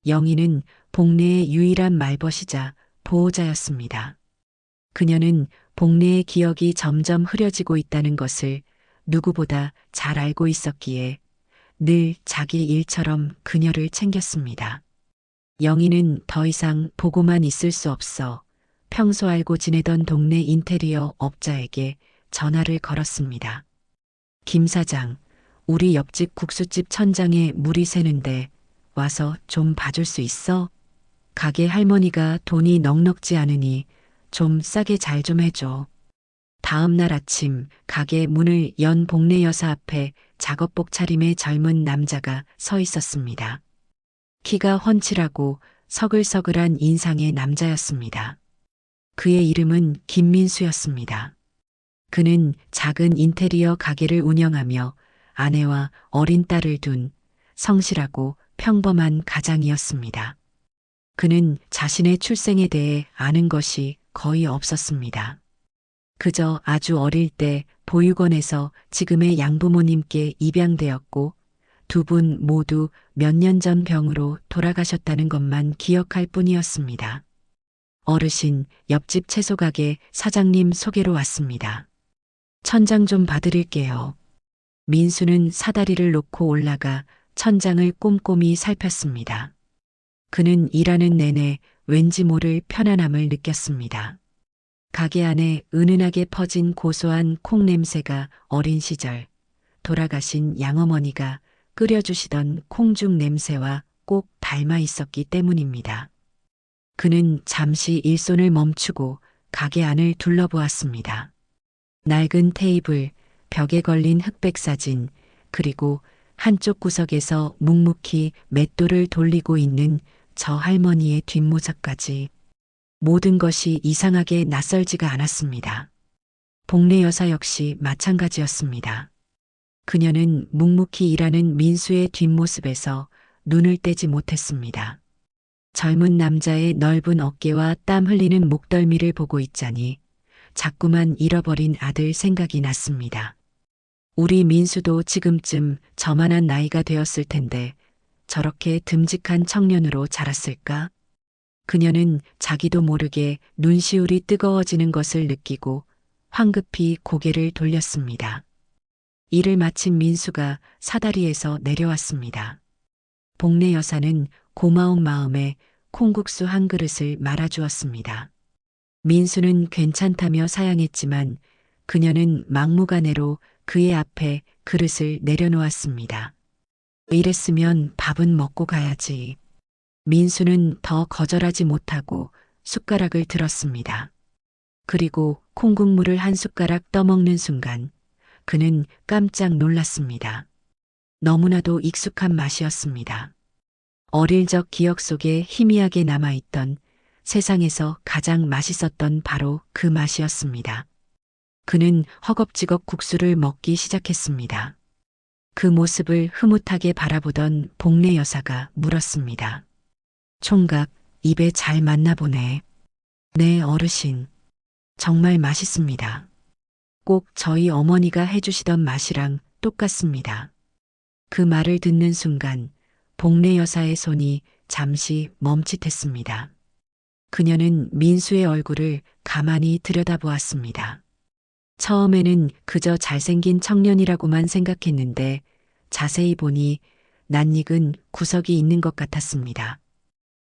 영희는 복래의 유일한 말벗이자 보호자였습니다. 그녀는 복래의 기억이 점점 흐려지고 있다는 것을 누구보다 잘 알고 있었기에 늘 자기 일처럼 그녀를 챙겼습니다. 영희는 더 이상 보고만 있을 수 없어 평소 알고 지내던 동네 인테리어 업자에게 전화를 걸었습니다. 김 사장, 우리 옆집 국수집 천장에 물이 새는데 와서 좀 봐줄 수 있어? 가게 할머니가 돈이 넉넉지 않으니 좀 싸게 잘 좀 해줘. 다음 날 아침 가게 문을 연 복래 여사 앞에 작업복 차림의 젊은 남자가 서 있었습니다. 키가 훤칠하고 서글서글한 인상의 남자였습니다. 그의 이름은 김민수였습니다. 그는 작은 인테리어 가게를 운영하며 아내와 어린 딸을 둔 성실하고 평범한 가장이었습니다. 그는 자신의 출생에 대해 아는 것이 거의 없었습니다. 그저 아주 어릴 때 보육원에서 지금의 양부모님께 입양되었고 두 분 모두 몇 년 전 병으로 돌아가셨다는 것만 기억할 뿐이었습니다. 어르신, 옆집 채소가게 사장님 소개로 왔습니다. 천장 좀 봐드릴게요. 민수는 사다리를 놓고 올라가 천장을 꼼꼼히 살폈습니다. 그는 일하는 내내 왠지 모를 편안함을 느꼈습니다. 가게 안에 은은하게 퍼진 고소한 콩 냄새가 어린 시절 돌아가신 양어머니가 끓여주시던 콩죽 냄새와 꼭 닮아 있었기 때문입니다. 그는 잠시 일손을 멈추고 가게 안을 둘러보았습니다. 낡은 테이블, 벽에 걸린 흑백 사진, 그리고 한쪽 구석에서 묵묵히 맷돌을 돌리고 있는 저 할머니의 뒷모습까지 모든 것이 이상하게 낯설지가 않았습니다. 복례 여사 역시 마찬가지였습니다. 그녀는 묵묵히 일하는 민수의 뒷모습에서 눈을 떼지 못했습니다. 젊은 남자의 넓은 어깨와 땀 흘리는 목덜미를 보고 있자니 자꾸만 잃어버린 아들 생각이 났습니다. 우리 민수도 지금쯤 저만한 나이가 되었을 텐데 저렇게 듬직한 청년으로 자랐을까? 그녀는 자기도 모르게 눈시울이 뜨거워지는 것을 느끼고 황급히 고개를 돌렸습니다. 일을 마친 민수가 사다리에서 내려왔습니다. 복례 여사는 고마운 마음에 콩국수 한 그릇을 말아주었습니다. 민수는 괜찮다며 사양했지만 그녀는 막무가내로 그의 앞에 그릇을 내려놓았습니다. 이랬으면 밥은 먹고 가야지. 민수는 더 거절하지 못하고 숟가락을 들었습니다. 그리고 콩국물을 한 숟가락 떠먹는 순간 그는 깜짝 놀랐습니다. 너무나도 익숙한 맛이었습니다. 어릴 적 기억 속에 희미하게 남아있던 세상에서 가장 맛있었던 바로 그 맛이었습니다. 그는 허겁지겁 국수를 먹기 시작했습니다. 그 모습을 흐뭇하게 바라보던 복례 여사가 물었습니다. 총각, 입에 잘 맞나 보네. 네, 어르신. 정말 맛있습니다. 꼭 저희 어머니가 해주시던 맛이랑 똑같습니다. 그 말을 듣는 순간 복례 여사의 손이 잠시 멈칫했습니다. 그녀는 민수의 얼굴을 가만히 들여다보았습니다. 처음에는 그저 잘생긴 청년이라고만 생각했는데 자세히 보니 낯익은 구석이 있는 것 같았습니다.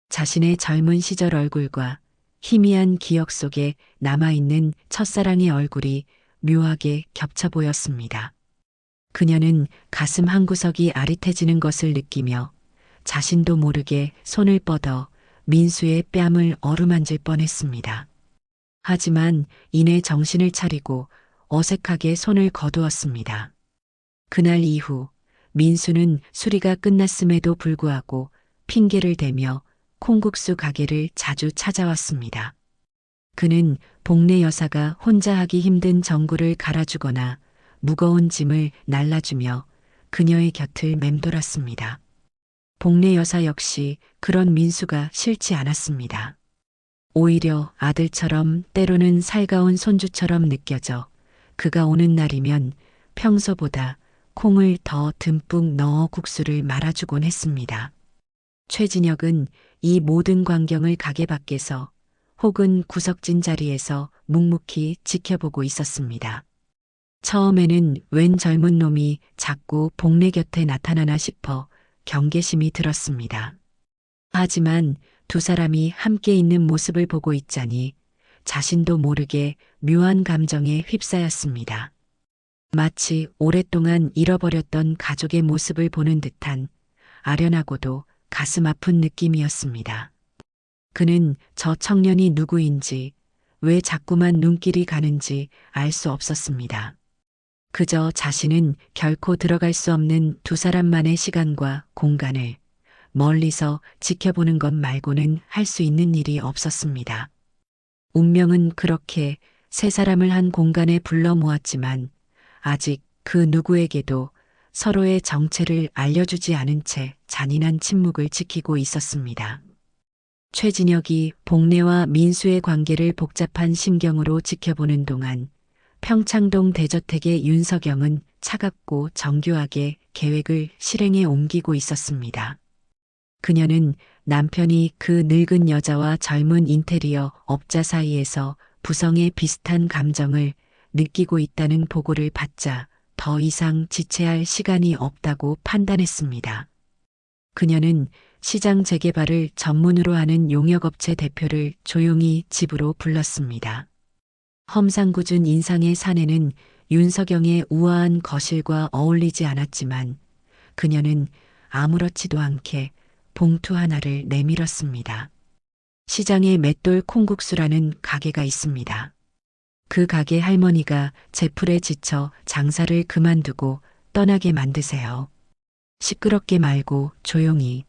자신의 젊은 시절 얼굴과 희미한 기억 속에 남아있는 첫사랑의 얼굴이 묘하게 겹쳐 보였습니다. 그녀는 가슴 한구석이 아릿해지는 것을 느끼며 자신도 모르게 손을 뻗어 민수의 뺨을 어루만질 뻔했습니다. 하지만 이내 정신을 차리고 어색하게 손을 거두었습니다. 그날 이후 민수는 수리가 끝났음에도 불구하고 핑계를 대며 콩국수 가게를 자주 찾아왔습니다. 그는 복례 여사가 혼자 하기 힘든 전구를 갈아주거나 무거운 짐을 날라주며 그녀의 곁을 맴돌았습니다. 복례 여사 역시 그런 민수가 싫지 않았습니다. 오히려 아들처럼 때로는 살가운 손주처럼 느껴져 그가 오는 날이면 평소보다 콩을 더 듬뿍 넣어 국수를 말아주곤 했습니다. 최진혁은 이 모든 광경을 가게 밖에서 혹은 구석진 자리에서 묵묵히 지켜보고 있었습니다. 처음에는 웬 젊은 놈이 자꾸 복례 곁에 나타나나 싶어 경계심이 들었습니다. 하지만 두 사람이 함께 있는 모습을 보고 있자니 자신도 모르게 묘한 감정에 휩싸였습니다. 마치 오랫동안 잃어버렸던 가족의 모습을 보는 듯한 아련하고도 가슴 아픈 느낌이었습니다. 그는 저 청년이 누구인지, 왜 자꾸만 눈길이 가는지 알 수 없었습니다. 그저 자신은 결코 들어갈 수 없는 두 사람만의 시간과 공간을 멀리서 지켜보는 것 말고는 할 수 있는 일이 없었습니다. 운명은 그렇게 세 사람을 한 공간에 불러 모았지만 아직 그 누구에게도 서로의 정체를 알려주지 않은 채 잔인한 침묵을 지키고 있었습니다. 최진혁이 복례와 민수의 관계를 복잡한 심경으로 지켜보는 동안 평창동 대저택의 윤석영은 차갑고 정교하게 계획을 실행에 옮기고 있었습니다. 그녀는 남편이 그 늙은 여자와 젊은 인테리어 업자 사이에서 부성의 비슷한 감정을 느끼고 있다는 보고를 받자 더 이상 지체할 시간이 없다고 판단했습니다. 그녀는 시장 재개발을 전문으로 하는 용역업체 대표를 조용히 집으로 불렀습니다. 험상궂은 인상의 사내는 윤석영의 우아한 거실과 어울리지 않았지만 그녀는 아무렇지도 않게 봉투 하나를 내밀었습니다. 시장에 맷돌 콩국수라는 가게가 있습니다. 그 가게 할머니가 제풀에 지쳐 장사를 그만두고 떠나게 만드세요. 시끄럽게 말고 조용히,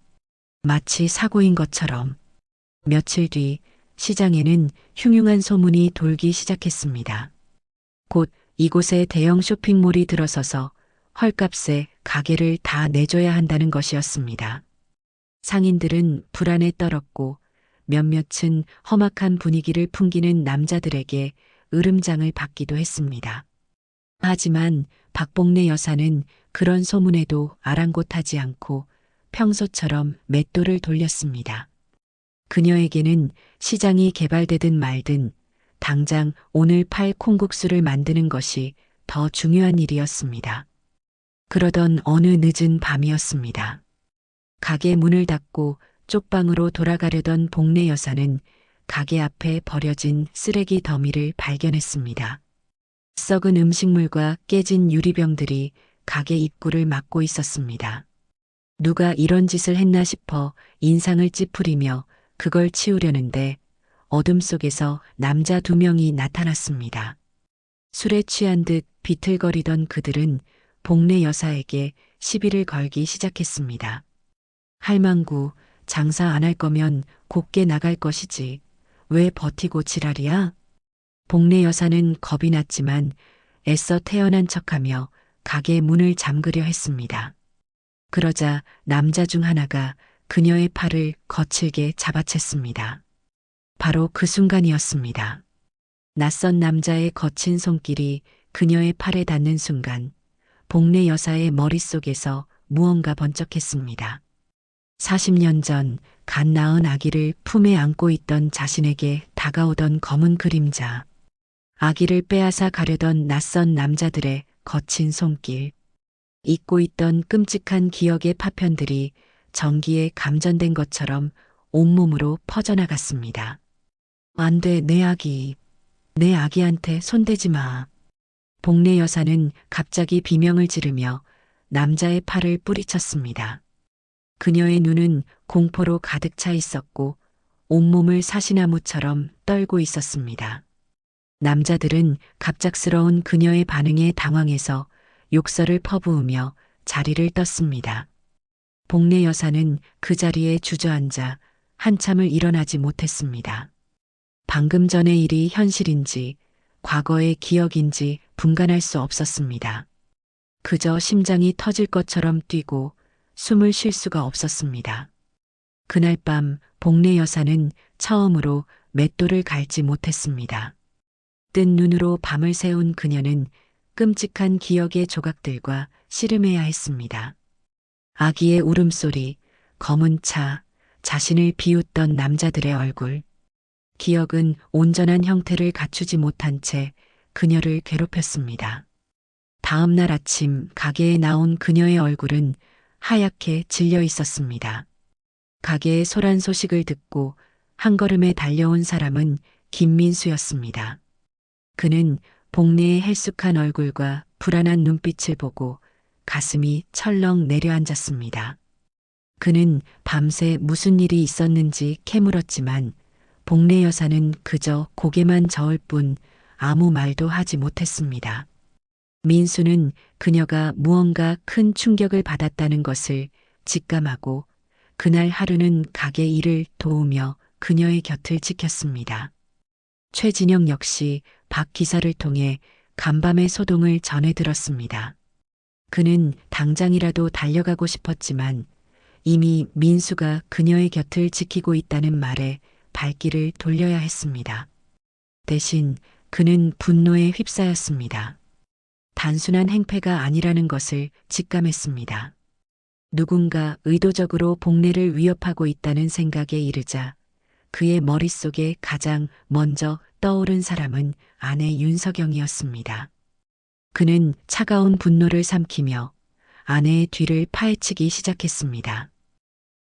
마치 사고인 것처럼. 며칠 뒤 시장에는 흉흉한 소문이 돌기 시작했습니다. 곧 이곳에 대형 쇼핑몰이 들어서서 헐값에 가게를 다 내줘야 한다는 것이었습니다. 상인들은 불안에 떨었고 몇몇은 험악한 분위기를 풍기는 남자들에게 으름장을 받기도 했습니다. 하지만 박복래 여사는 그런 소문에도 아랑곳하지 않고 평소처럼 맷돌을 돌렸습니다. 그녀에게는 시장이 개발되든 말든 당장 오늘 팔 콩국수를 만드는 것이 더 중요한 일이었습니다. 그러던 어느 늦은 밤이었습니다. 가게 문을 닫고 쪽방으로 돌아가려던 복래 여사는 가게 앞에 버려진 쓰레기 더미를 발견했습니다. 썩은 음식물과 깨진 유리병들이 가게 입구를 막고 있었습니다. 누가 이런 짓을 했나 싶어 인상을 찌푸리며 그걸 치우려는데 어둠 속에서 남자 2명이 나타났습니다. 술에 취한 듯 비틀거리던 그들은 복래 여사에게 시비를 걸기 시작했습니다. 할망구, 장사 안 할 거면 곱게 나갈 것이지. 왜 버티고 지랄이야? 복래 여사는 겁이 났지만 애써 태연한 척하며 가게 문을 잠그려 했습니다. 그러자 남자 중 하나가 그녀의 팔을 거칠게 잡아챘습니다. 바로 그 순간이었습니다. 낯선 남자의 거친 손길이 그녀의 팔에 닿는 순간 복래 여사의 머릿속에서 무언가 번쩍했습니다. 40년 전 갓 낳은 아기를 품에 안고 있던 자신에게 다가오던 검은 그림자. 아기를 빼앗아 가려던 낯선 남자들의 거친 손길. 잊고 있던 끔찍한 기억의 파편들이 전기에 감전된 것처럼 온몸으로 퍼져나갔습니다. 안 돼, 내 아기. 내 아기한테 손대지 마. 복래 여사는 갑자기 비명을 지르며 남자의 팔을 뿌리쳤습니다. 그녀의 눈은 공포로 가득 차 있었고 온몸을 사시나무처럼 떨고 있었습니다. 남자들은 갑작스러운 그녀의 반응에 당황해서 욕설을 퍼부으며 자리를 떴습니다. 복래 여사는 그 자리에 주저앉아 한참을 일어나지 못했습니다. 방금 전의 일이 현실인지 과거의 기억인지 분간할 수 없었습니다. 그저 심장이 터질 것처럼 뛰고 숨을 쉴 수가 없었습니다. 그날 밤 복래 여사는 처음으로 맷돌을 갈지 못했습니다. 뜬 눈으로 밤을 새운 그녀는 끔찍한 기억의 조각들과 씨름해야 했습니다. 아기의 울음소리, 검은 차, 자신을 비웃던 남자들의 얼굴. 기억은 온전한 형태를 갖추지 못한 채 그녀를 괴롭혔습니다. 다음 날 아침 가게에 나온 그녀의 얼굴은 하얗게 질려 있었습니다. 가게의 소란 소식을 듣고 한 걸음에 달려온 사람은 김민수였습니다. 그는 복래의 헬쑥한 얼굴과 불안한 눈빛을 보고 가슴이 철렁 내려앉았습니다. 그는 밤새 무슨 일이 있었는지 캐물었지만 복래 여사는 그저 고개만 저을 뿐 아무 말도 하지 못했습니다. 민수는 그녀가 무언가 큰 충격을 받았다는 것을 직감하고 그날 하루는 가게 일을 도우며 그녀의 곁을 지켰습니다. 최진영 역시 박 기사를 통해 간밤의 소동을 전해 들었습니다. 그는 당장이라도 달려가고 싶었지만 이미 민수가 그녀의 곁을 지키고 있다는 말에 발길을 돌려야 했습니다. 대신 그는 분노에 휩싸였습니다. 단순한 행패가 아니라는 것을 직감했습니다. 누군가 의도적으로 복례를 위협하고 있다는 생각에 이르자 그의 머릿속에 가장 먼저 떠오른 사람은 아내 윤석영이었습니다. 그는 차가운 분노를 삼키며 아내의 뒤를 파헤치기 시작했습니다.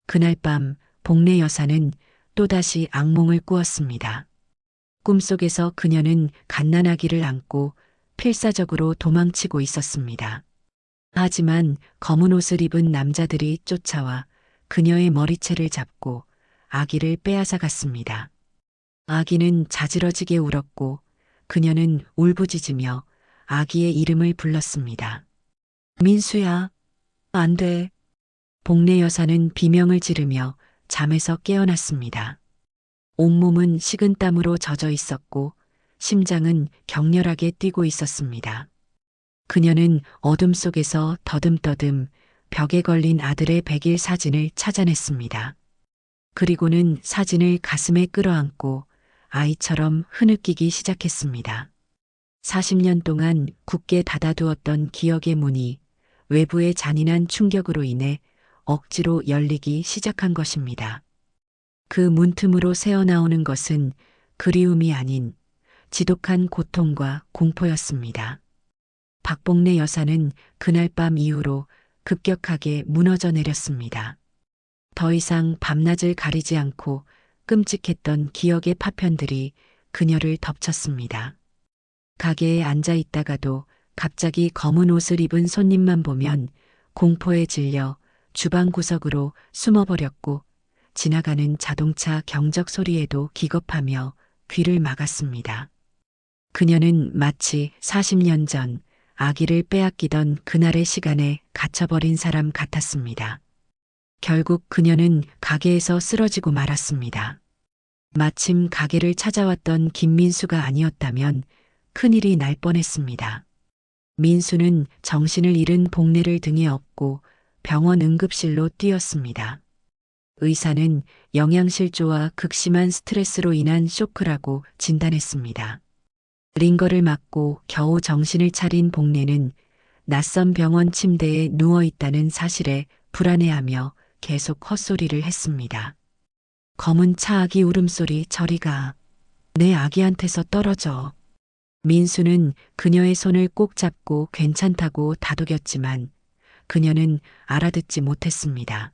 그날 밤 복례 여사는 또다시 악몽을 꾸었습니다. 꿈속에서 그녀는 갓난아기를 안고 필사적으로 도망치고 있었습니다. 하지만 검은 옷을 입은 남자들이 쫓아와 그녀의 머리채를 잡고 아기를 빼앗아 갔습니다. 아기는 자지러지게 울었고 그녀는 울부짖으며 아기의 이름을 불렀습니다. 민수야, 안 돼. 복례 여사는 비명을 지르며 잠에서 깨어났습니다. 온몸은 식은땀으로 젖어 있었고 심장은 격렬하게 뛰고 있었습니다. 그녀는 어둠 속에서 더듬더듬 벽에 걸린 아들의 백일 사진을 찾아냈습니다. 그리고는 사진을 가슴에 끌어안고 아이처럼 흐느끼기 시작했습니다. 40년 동안 굳게 닫아두었던 기억의 문이 외부의 잔인한 충격으로 인해 억지로 열리기 시작한 것입니다. 그 문틈으로 새어나오는 것은 그리움이 아닌 지독한 고통과 공포였습니다. 박복례 여사는 그날 밤 이후로 급격하게 무너져 내렸습니다. 더 이상 밤낮을 가리지 않고 끔찍했던 기억의 파편들이 그녀를 덮쳤습니다. 가게에 앉아 있다가도 갑자기 검은 옷을 입은 손님만 보면 공포에 질려 주방 구석으로 숨어버렸고 지나가는 자동차 경적 소리에도 기겁하며 귀를 막았습니다. 그녀는 마치 40년 전 아기를 빼앗기던 그날의 시간에 갇혀버린 사람 같았습니다. 결국 그녀는 가게에서 쓰러지고 말았습니다. 마침 가게를 찾아왔던 김민수가 아니었다면 큰일이 날 뻔했습니다. 민수는 정신을 잃은 복례를 등에 업고 병원 응급실로 뛰었습니다. 의사는 영양실조와 극심한 스트레스로 인한 쇼크라고 진단했습니다. 링거를 맞고 겨우 정신을 차린 복례는 낯선 병원 침대에 누워있다는 사실에 불안해하며 계속 헛소리를 했습니다. 검은 차 아기 울음소리 저리 가. 내 아기한테서 떨어져. 민수는 그녀의 손을 꼭 잡고 괜찮다고 다독였지만 그녀는 알아듣지 못했습니다.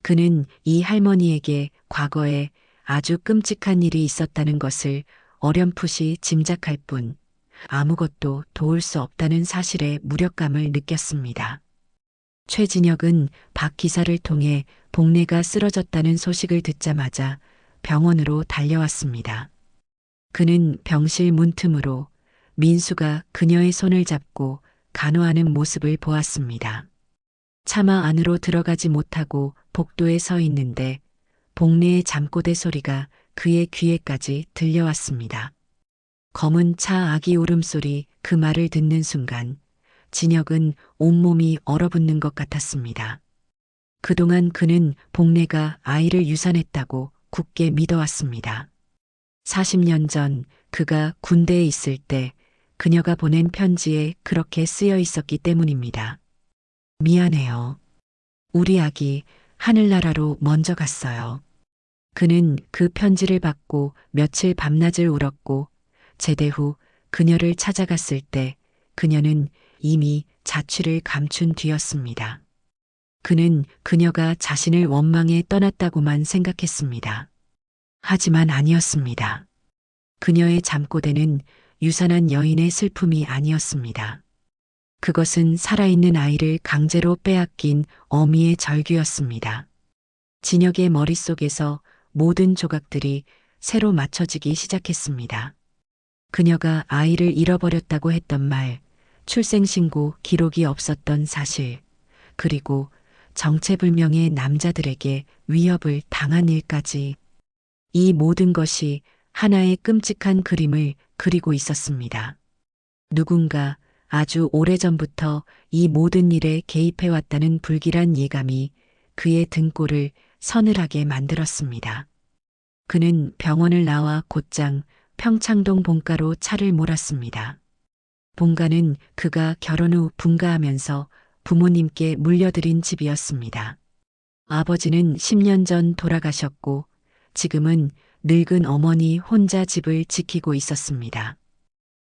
그는 이 할머니에게 과거에 아주 끔찍한 일이 있었다는 것을 어렴풋이 짐작할 뿐 아무것도 도울 수 없다는 사실에 무력감을 느꼈습니다. 최진혁은 박 기사를 통해 복례가 쓰러졌다는 소식을 듣자마자 병원으로 달려왔습니다. 그는 병실 문틈으로 민수가 그녀의 손을 잡고 간호하는 모습을 보았습니다. 차마 안으로 들어가지 못하고 복도에 서 있는데 복례의 잠꼬대 소리가 그의 귀에까지 들려왔습니다. 검은 차 아기 울음소리 그 말을 듣는 순간 진혁은 온몸이 얼어붙는 것 같았습니다. 그동안 그는 복례가 아이를 유산했다고 굳게 믿어왔습니다. 40년 전 그가 군대에 있을 때 그녀가 보낸 편지에 그렇게 쓰여 있었기 때문입니다. 미안해요. 우리 아기 하늘나라로 먼저 갔어요. 그는 그 편지를 받고 며칠 밤낮을 울었고 제대 후 그녀를 찾아갔을 때 그녀는 이미 자취를 감춘 뒤였습니다. 그는 그녀가 자신을 원망해 떠났다고만 생각했습니다. 하지만 아니었습니다. 그녀의 잠꼬대는 유산한 여인의 슬픔이 아니었습니다. 그것은 살아있는 아이를 강제로 빼앗긴 어미의 절규였습니다. 진혁의 머릿속에서 모든 조각들이 새로 맞춰지기 시작했습니다. 그녀가 아이를 잃어버렸다고 했던 말, 출생신고 기록이 없었던 사실, 그리고 정체불명의 남자들에게 위협을 당한 일까지 이 모든 것이 하나의 끔찍한 그림을 그리고 있었습니다. 누군가 아주 오래전부터 이 모든 일에 개입해왔다는 불길한 예감이 그의 등골을 서늘하게 만들었습니다. 그는 병원을 나와 곧장 평창동 본가로 차를 몰았습니다. 본가는 그가 결혼 후 분가하면서 부모님께 물려드린 집이었습니다. 아버지는 10년 전 돌아가셨고 지금은 늙은 어머니 혼자 집을 지키고 있었습니다.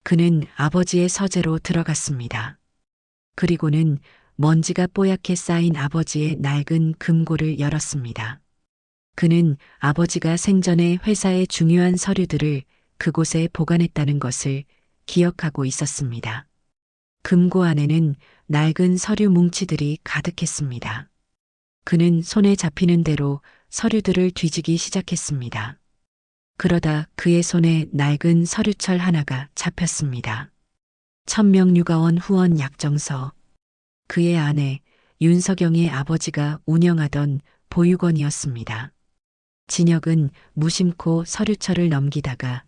그는 아버지의 서재로 들어갔습니다. 그리고는 먼지가 뽀얗게 쌓인 아버지의 낡은 금고를 열었습니다. 그는 아버지가 생전에 회사의 중요한 서류들을 그곳에 보관했다는 것을 기억하고 있었습니다. 금고 안에는 낡은 서류 뭉치들이 가득했습니다. 그는 손에 잡히는 대로 서류들을 뒤지기 시작했습니다. 그러다 그의 손에 낡은 서류철 하나가 잡혔습니다. 천명육아원 후원 약정서. 그의 아내 윤석영의 아버지가 운영하던 보육원이었습니다. 진혁은 무심코 서류철을 넘기다가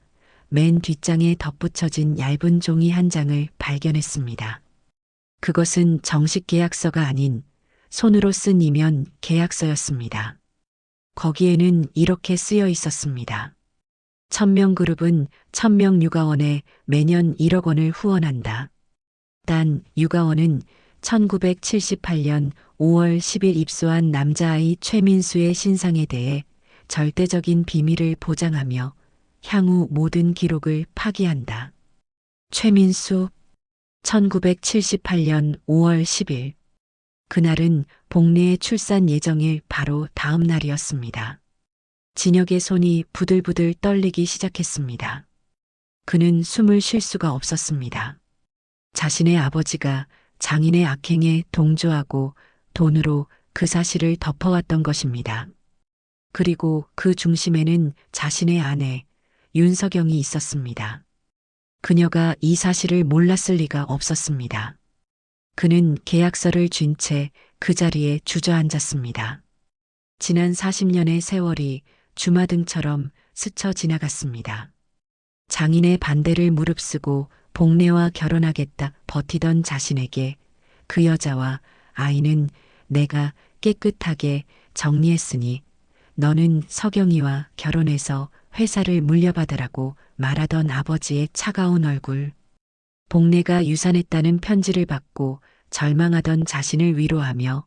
맨 뒷장에 덧붙여진 얇은 종이 한 장을 발견했습니다. 그것은 정식 계약서가 아닌 손으로 쓴 이면 계약서였습니다. 거기에는 이렇게 쓰여 있었습니다. 천명그룹은 천명육아원에 매년 1억 원을 후원한다. 단 육아원은 1978년 5월 10일 입소한 남자아이 최민수의 신상에 대해 절대적인 비밀을 보장하며 향후 모든 기록을 파기한다. 최민수 1978년 5월 10일. 그날은 복례의 출산 예정일 바로 다음 날이었습니다. 진혁의 손이 부들부들 떨리기 시작했습니다. 그는 숨을 쉴 수가 없었습니다. 자신의 아버지가 장인의 악행에 동조하고 돈으로 그 사실을 덮어왔던 것입니다. 그리고 그 중심에는 자신의 아내 윤석영이 있었습니다. 그녀가 이 사실을 몰랐을 리가 없었습니다. 그는 계약서를 쥔 채 그 자리에 주저앉았습니다. 지난 40년의 세월이 주마등처럼 스쳐 지나갔습니다. 장인의 반대를 무릅쓰고 복례와 결혼하겠다 버티던 자신에게 그 여자와 아이는 내가 깨끗하게 정리했으니 너는 석영이와 결혼해서 회사를 물려받으라고 말하던 아버지의 차가운 얼굴. 복례가 유산했다는 편지를 받고 절망하던 자신을 위로하며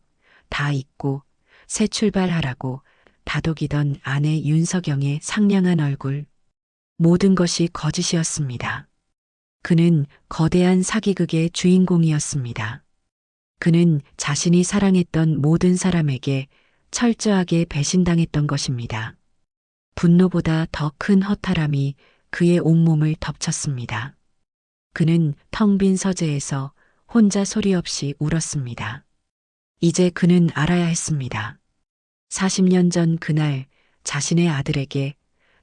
다 잊고 새 출발하라고 다독이던 아내 윤석영의 상냥한 얼굴. 모든 것이 거짓이었습니다. 그는 거대한 사기극의 주인공이었습니다. 그는 자신이 사랑했던 모든 사람에게 철저하게 배신당했던 것입니다. 분노보다 더 큰 허탈함이 그의 온몸을 덮쳤습니다. 그는 텅 빈 서재에서 혼자 소리 없이 울었습니다. 이제 그는 알아야 했습니다. 40년 전 그날 자신의 아들에게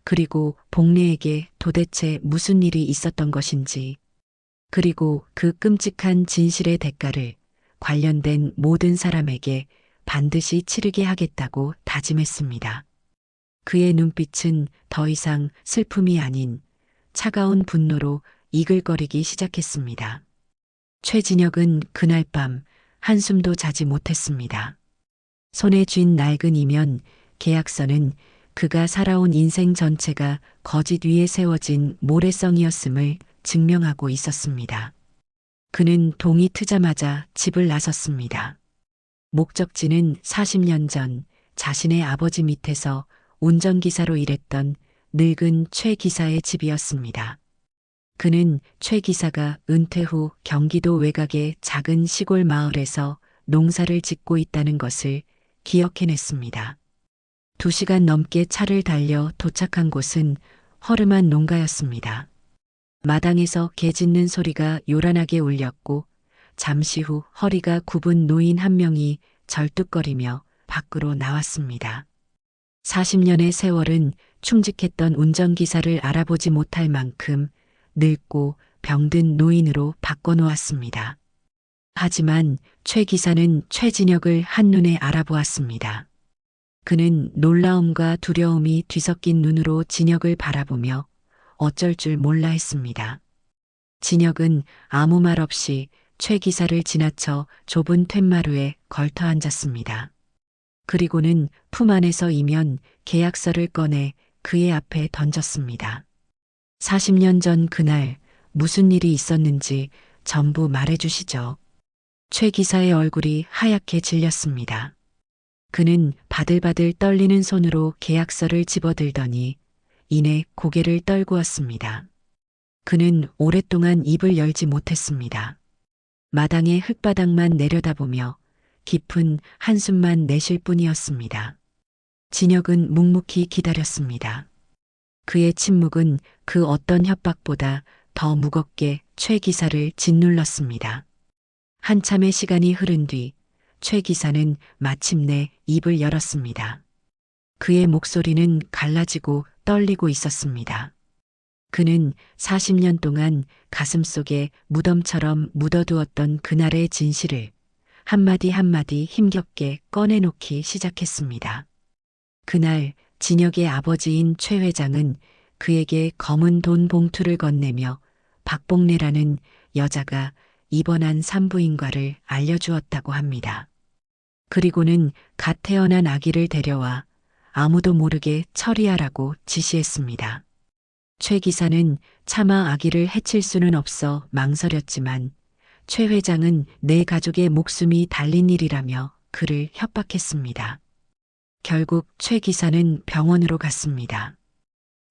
그리고 복례에게 도대체 무슨 일이 있었던 것인지, 그리고 그 끔찍한 진실의 대가를 관련된 모든 사람에게 반드시 치르게 하겠다고 다짐했습니다. 그의 눈빛은 더 이상 슬픔이 아닌 차가운 분노로 이글거리기 시작했습니다. 최진혁은 그날 밤 한숨도 자지 못했습니다. 손에 쥔 낡은 이면 계약서는 그가 살아온 인생 전체가 거짓 위에 세워진 모래성이었음을 증명하고 있었습니다. 그는 동이 트자마자 집을 나섰습니다. 목적지는 40년 전 자신의 아버지 밑에서 운전기사로 일했던 늙은 최 기사의 집이었습니다. 그는 최 기사가 은퇴 후 경기도 외곽의 작은 시골 마을에서 농사를 짓고 있다는 것을 기억해냈습니다. 2시간 넘게 차를 달려 도착한 곳은 허름한 농가였습니다. 마당에서 개 짖는 소리가 요란하게 울렸고 잠시 후 허리가 굽은 노인 한 명이 절뚝거리며 밖으로 나왔습니다. 40년의 세월은 충직했던 운전기사를 알아보지 못할 만큼 늙고 병든 노인으로 바꿔놓았습니다. 하지만 최 기사는 최진혁을 한눈에 알아보았습니다. 그는 놀라움과 두려움이 뒤섞인 눈으로 진혁을 바라보며 어쩔 줄 몰라 했습니다. 진혁은 아무 말 없이 최 기사를 지나쳐 좁은 툇마루에 걸터 앉았습니다. 그리고는 품 안에서 이면 계약서를 꺼내 그의 앞에 던졌습니다. 40년 전 그날 무슨 일이 있었는지 전부 말해주시죠. 최 기사의 얼굴이 하얗게 질렸습니다. 그는 바들바들 떨리는 손으로 계약서를 집어들더니 이내 고개를 떨구었습니다. 그는 오랫동안 입을 열지 못했습니다. 마당의 흙바닥만 내려다보며 깊은 한숨만 내쉴 뿐이었습니다. 진혁은 묵묵히 기다렸습니다. 그의 침묵은 그 어떤 협박보다 더 무겁게 최 기사를 짓눌렀습니다. 한참의 시간이 흐른 뒤 최 기사는 마침내 입을 열었습니다. 그의 목소리는 갈라지고 떨리고 있었습니다. 그는 40년 동안 가슴속에 무덤처럼 묻어두었던 그날의 진실을 한마디 한마디 힘겹게 꺼내놓기 시작했습니다. 그날 진혁의 아버지인 최 회장은 그에게 검은 돈 봉투를 건네며 박봉래라는 여자가 입원한 산부인과를 알려주었다고 합니다. 그리고는 갓 태어난 아기를 데려와 아무도 모르게 처리하라고 지시했습니다. 최 기사는 차마 아기를 해칠 수는 없어 망설였지만 최 회장은 내 가족의 목숨이 달린 일이라며 그를 협박했습니다. 결국 최 기사는 병원으로 갔습니다.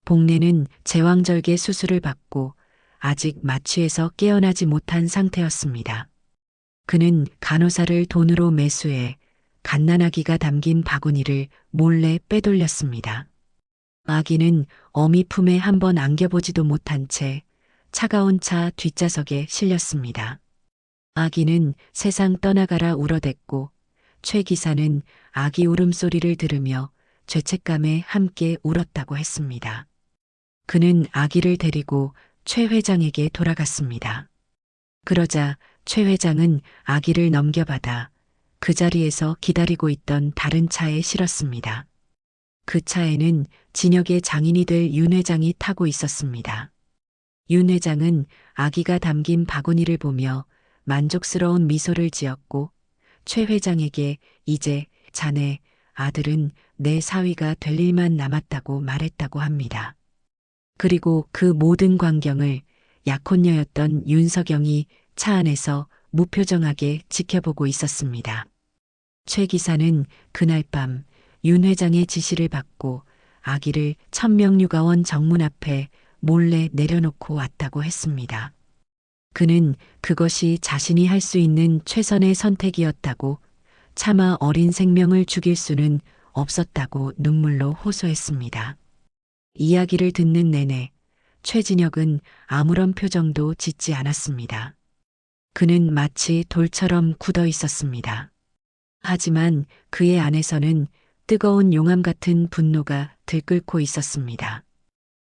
복례는 제왕절개 수술을 받고 아직 마취에서 깨어나지 못한 상태였습니다. 그는 간호사를 돈으로 매수해 갓난아기가 담긴 바구니를 몰래 빼돌렸습니다. 아기는 어미 품에 한번 안겨보지도 못한 채 차가운 차 뒷좌석에 실렸습니다. 아기는 세상 떠나가라 울어댔고 최 기사는 아기 울음소리를 들으며 죄책감에 함께 울었다고 했습니다. 그는 아기를 데리고 최 회장에게 돌아갔습니다. 그러자 최 회장은 아기를 넘겨받아 그 자리에서 기다리고 있던 다른 차에 실었습니다. 그 차에는 진혁의 장인이 될 윤 회장이 타고 있었습니다. 윤 회장은 아기가 담긴 바구니를 보며 만족스러운 미소를 지었고 최 회장에게 이제 자네 아들은 내 사위가 될 일만 남았다고 말했다고 합니다. 그리고 그 모든 광경을 약혼녀였던 윤석영이 차 안에서 무표정하게 지켜보고 있었습니다. 최 기사는 그날 밤 윤 회장의 지시를 받고 아기를 천명육아원 정문 앞에 몰래 내려놓고 왔다고 했습니다. 그는 그것이 자신이 할 수 있는 최선의 선택이었다고 차마 어린 생명을 죽일 수는 없었다고 눈물로 호소했습니다. 이야기를 듣는 내내 최진혁은 아무런 표정도 짓지 않았습니다. 그는 마치 돌처럼 굳어 있었습니다. 하지만 그의 안에서는 뜨거운 용암 같은 분노가 들끓고 있었습니다.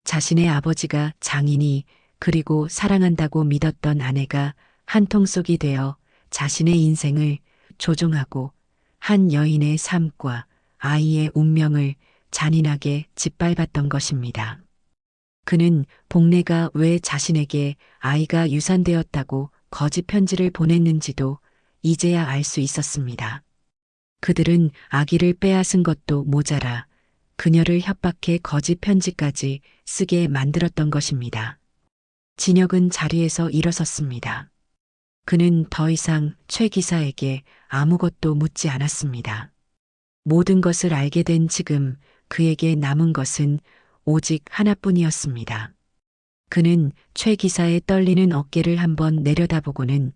자신의 아버지가 장인이 그리고 사랑한다고 믿었던 아내가 한통속이 되어 자신의 인생을 조종하고 한 여인의 삶과 아이의 운명을 잔인하게 짓밟았던 것입니다. 그는 복례가 왜 자신에게 아이가 유산되었다고 거짓 편지를 보냈는지도 이제야 알 수 있었습니다. 그들은 아기를 빼앗은 것도 모자라 그녀를 협박해 거짓 편지까지 쓰게 만들었던 것입니다. 진혁은 자리에서 일어섰습니다. 그는 더 이상 최 기사에게 아무것도 묻지 않았습니다. 모든 것을 알게 된 지금 그에게 남은 것은 오직 하나뿐이었습니다. 그는 최 기사의 떨리는 어깨를 한번 내려다보고는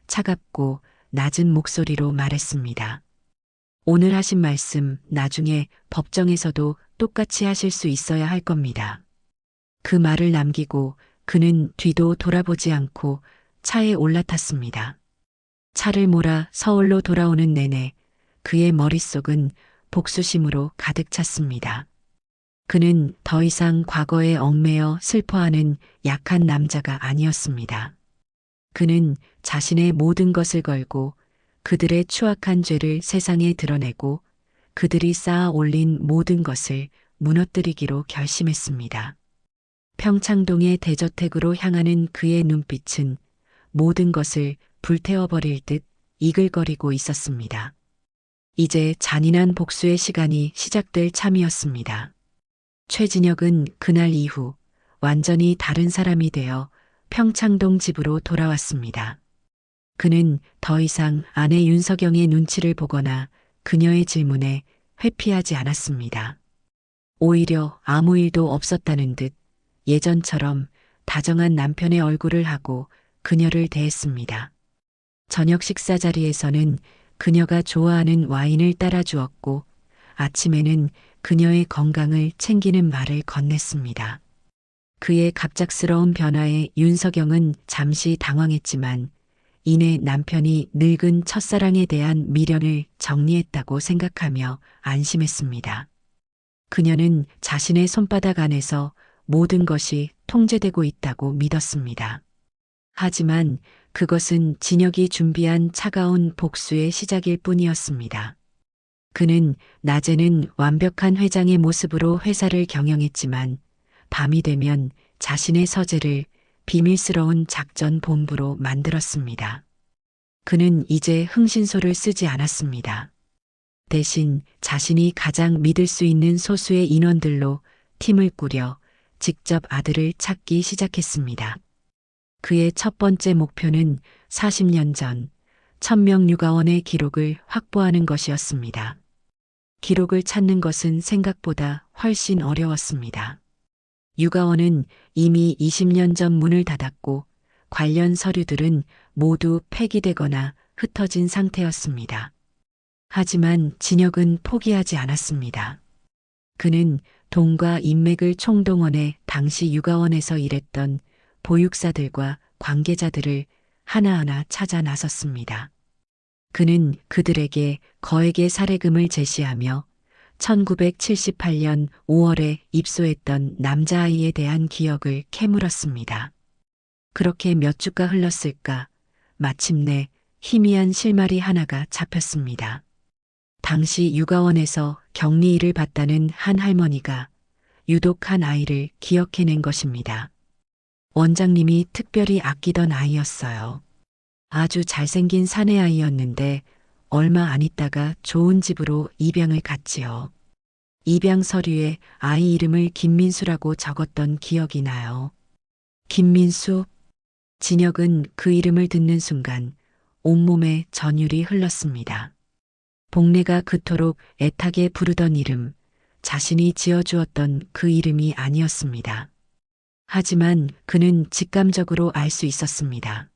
차갑고 낮은 목소리로 말했습니다. 오늘 하신 말씀 나중에 법정에서도 똑같이 하실 수 있어야 할 겁니다. 그 말을 남기고 그는 뒤도 돌아보지 않고 차에 올라탔습니다. 차를 몰아 서울로 돌아오는 내내 그의 머릿속은 복수심으로 가득 찼습니다. 그는 더 이상 과거에 얽매여 슬퍼하는 약한 남자가 아니었습니다. 그는 자신의 모든 것을 걸고 그들의 추악한 죄를 세상에 드러내고 그들이 쌓아 올린 모든 것을 무너뜨리기로 결심했습니다. 평창동의 대저택으로 향하는 그의 눈빛은 모든 것을 불태워버릴 듯 이글거리고 있었습니다. 이제 잔인한 복수의 시간이 시작될 참이었습니다. 최진혁은 그날 이후 완전히 다른 사람이 되어 평창동 집으로 돌아왔습니다. 그는 더 이상 아내 윤석영의 눈치를 보거나 그녀의 질문에 회피하지 않았습니다. 오히려 아무 일도 없었다는 듯 예전처럼 다정한 남편의 얼굴을 하고 그녀를 대했습니다. 저녁 식사 자리에서는 그녀가 좋아하는 와인을 따라 주었고 아침에는 그녀의 건강을 챙기는 말을 건넸습니다. 그의 갑작스러운 변화에 윤석영은 잠시 당황했지만 이내 남편이 늙은 첫사랑에 대한 미련을 정리했다고 생각하며 안심했습니다. 그녀는 자신의 손바닥 안에서 모든 것이 통제되고 있다고 믿었습니다. 하지만 그것은 진혁이 준비한 차가운 복수의 시작일 뿐이었습니다. 그는 낮에는 완벽한 회장의 모습으로 회사를 경영했지만 밤이 되면 자신의 서재를 비밀스러운 작전 본부로 만들었습니다. 그는 이제 흥신소를 쓰지 않았습니다. 대신 자신이 가장 믿을 수 있는 소수의 인원들로 팀을 꾸려 직접 아들을 찾기 시작했습니다. 그의 첫 번째 목표는 40년 전 1000명 육아원의 기록을 확보하는 것이었습니다. 기록을 찾는 것은 생각보다 훨씬 어려웠습니다. 육아원은 이미 20년 전 문을 닫았고 관련 서류들은 모두 폐기되거나 흩어진 상태였습니다. 하지만 진혁은 포기하지 않았습니다. 그는 돈과 인맥을 총동원해 당시 육아원에서 일했던 보육사들과 관계자들을 하나하나 찾아 나섰습니다. 그는 그들에게 거액의 사례금을 제시하며 1978년 5월에 입소했던 남자아이에 대한 기억을 캐물었습니다. 그렇게 몇 주가 흘렀을까 마침내 희미한 실마리 하나가 잡혔습니다. 당시 육아원에서 격리 일을 봤다는 한 할머니가 유독 한 아이를 기억해낸 것입니다. 원장님이 특별히 아끼던 아이였어요. 아주 잘생긴 사내아이였는데 얼마 안 있다가 좋은 집으로 입양을 갔지요. 입양 서류에 아이 이름을 김민수라고 적었던 기억이 나요. 김민수? 진혁은 그 이름을 듣는 순간 온몸에 전율이 흘렀습니다. 복례가 그토록 애타게 부르던 이름, 자신이 지어주었던 그 이름이 아니었습니다. 하지만 그는 직감적으로 알 수 있었습니다.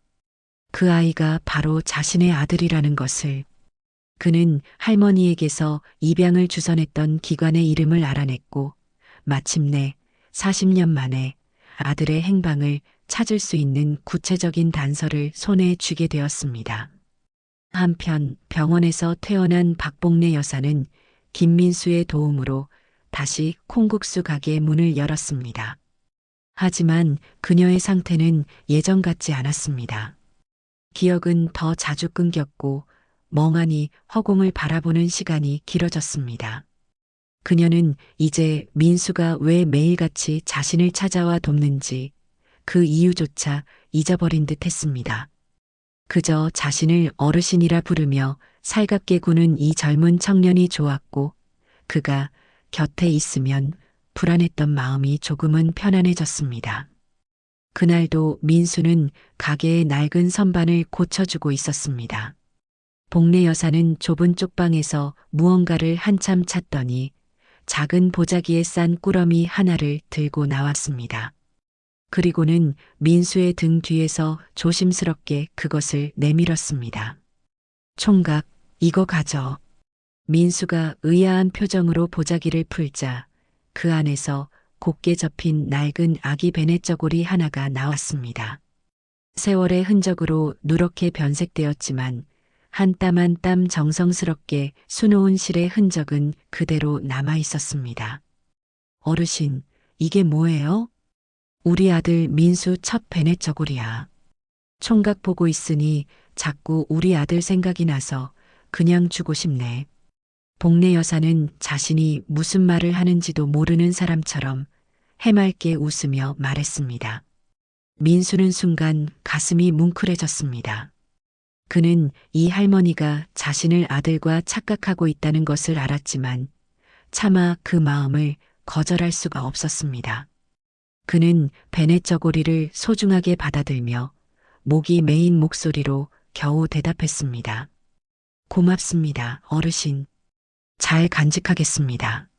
그 아이가 바로 자신의 아들이라는 것을. 그는 할머니에게서 입양을 주선했던 기관의 이름을 알아냈고 마침내 40년 만에 아들의 행방을 찾을 수 있는 구체적인 단서를 손에 쥐게 되었습니다. 한편 병원에서 퇴원한 박복래 여사는 김민수의 도움으로 다시 콩국수 가게 문을 열었습니다. 하지만 그녀의 상태는 예전 같지 않았습니다. 기억은 더 자주 끊겼고 멍하니 허공을 바라보는 시간이 길어졌습니다. 그녀는 이제 민수가 왜 매일같이 자신을 찾아와 돕는지 그 이유조차 잊어버린 듯 했습니다. 그저 자신을 어르신이라 부르며 살갑게 구는 이 젊은 청년이 좋았고 그가 곁에 있으면 불안했던 마음이 조금은 편안해졌습니다. 그날도 민수는 가게의 낡은 선반을 고쳐주고 있었습니다. 복례 여사는 좁은 쪽방에서 무언가를 한참 찾더니 작은 보자기에 싼 꾸러미 하나를 들고 나왔습니다. 그리고는 민수의 등 뒤에서 조심스럽게 그것을 내밀었습니다. 총각, 이거 가져. 민수가 의아한 표정으로 보자기를 풀자 그 안에서 곱게 접힌 낡은 아기 베네저고리 하나가 나왔습니다. 세월의 흔적으로 누렇게 변색되었지만 한 땀 한 땀 정성스럽게 수놓은 실의 흔적은 그대로 남아 있었습니다. 어르신, 이게 뭐예요? 우리 아들 민수 첫 베네저고리야. 총각 보고 있으니 자꾸 우리 아들 생각이 나서 그냥 주고 싶네. 복례 여사는 자신이 무슨 말을 하는지도 모르는 사람처럼 해맑게 웃으며 말했습니다. 민수는 순간 가슴이 뭉클해졌습니다. 그는 이 할머니가 자신을 아들과 착각하고 있다는 것을 알았지만 차마 그 마음을 거절할 수가 없었습니다. 그는 베네저고리를 소중하게 받아들며 목이 메인 목소리로 겨우 대답했습니다. 고맙습니다, 어르신. 잘 간직하겠습니다.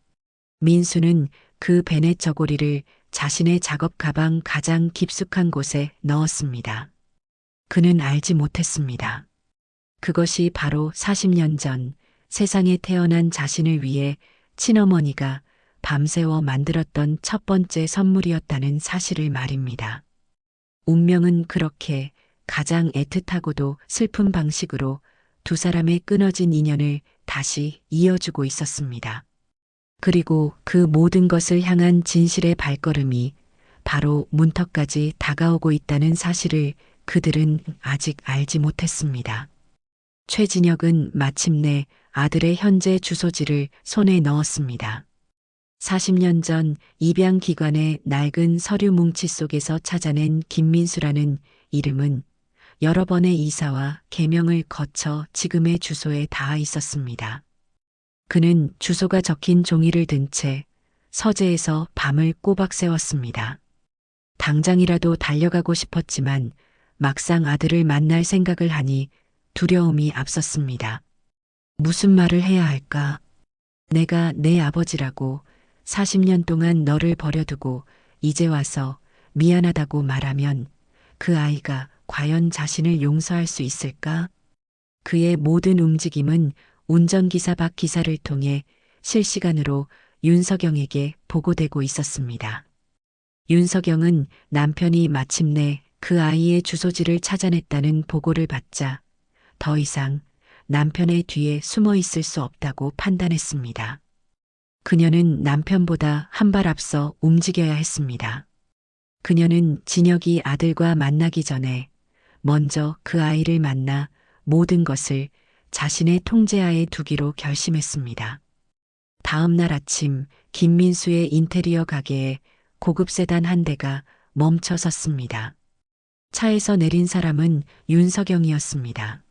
민수는 그 베넷 저고리를 자신의 작업 가방 가장 깊숙한 곳에 넣었습니다. 그는 알지 못했습니다. 그것이 바로 40년 전 세상에 태어난 자신을 위해 친어머니가 밤새워 만들었던 첫 번째 선물이었다는 사실을 말입니다. 운명은 그렇게 가장 애틋하고도 슬픈 방식으로 두 사람의 끊어진 인연을 다시 이어주고 있었습니다. 그리고 그 모든 것을 향한 진실의 발걸음이 바로 문턱까지 다가오고 있다는 사실을 그들은 아직 알지 못했습니다. 최진혁은 마침내 아들의 현재 주소지를 손에 넣었습니다. 40년 전 입양기관의 낡은 서류 뭉치 속에서 찾아낸 김민수라는 이름은 여러 번의 이사와 개명을 거쳐 지금의 주소에 닿아 있었습니다. 그는 주소가 적힌 종이를 든 채 서재에서 밤을 꼬박 새웠습니다. 당장이라도 달려가고 싶었지만 막상 아들을 만날 생각을 하니 두려움이 앞섰습니다. 무슨 말을 해야 할까? 내가 내 아버지라고 40년 동안 너를 버려두고 이제 와서 미안하다고 말하면 그 아이가 과연 자신을 용서할 수 있을까? 그의 모든 움직임은 운전기사 박 기사를 통해 실시간으로 윤석영에게 보고되고 있었습니다. 윤석영은 남편이 마침내 그 아이의 주소지를 찾아냈다는 보고를 받자 더 이상 남편의 뒤에 숨어 있을 수 없다고 판단했습니다. 그녀는 남편보다 한 발 앞서 움직여야 했습니다. 그녀는 진혁이 아들과 만나기 전에 먼저 그 아이를 만나 모든 것을 자신의 통제하에 두기로 결심했습니다. 다음 날 아침 김민수의 인테리어 가게에 고급 세단 한 대가 멈춰 섰습니다. 차에서 내린 사람은 윤석영이었습니다.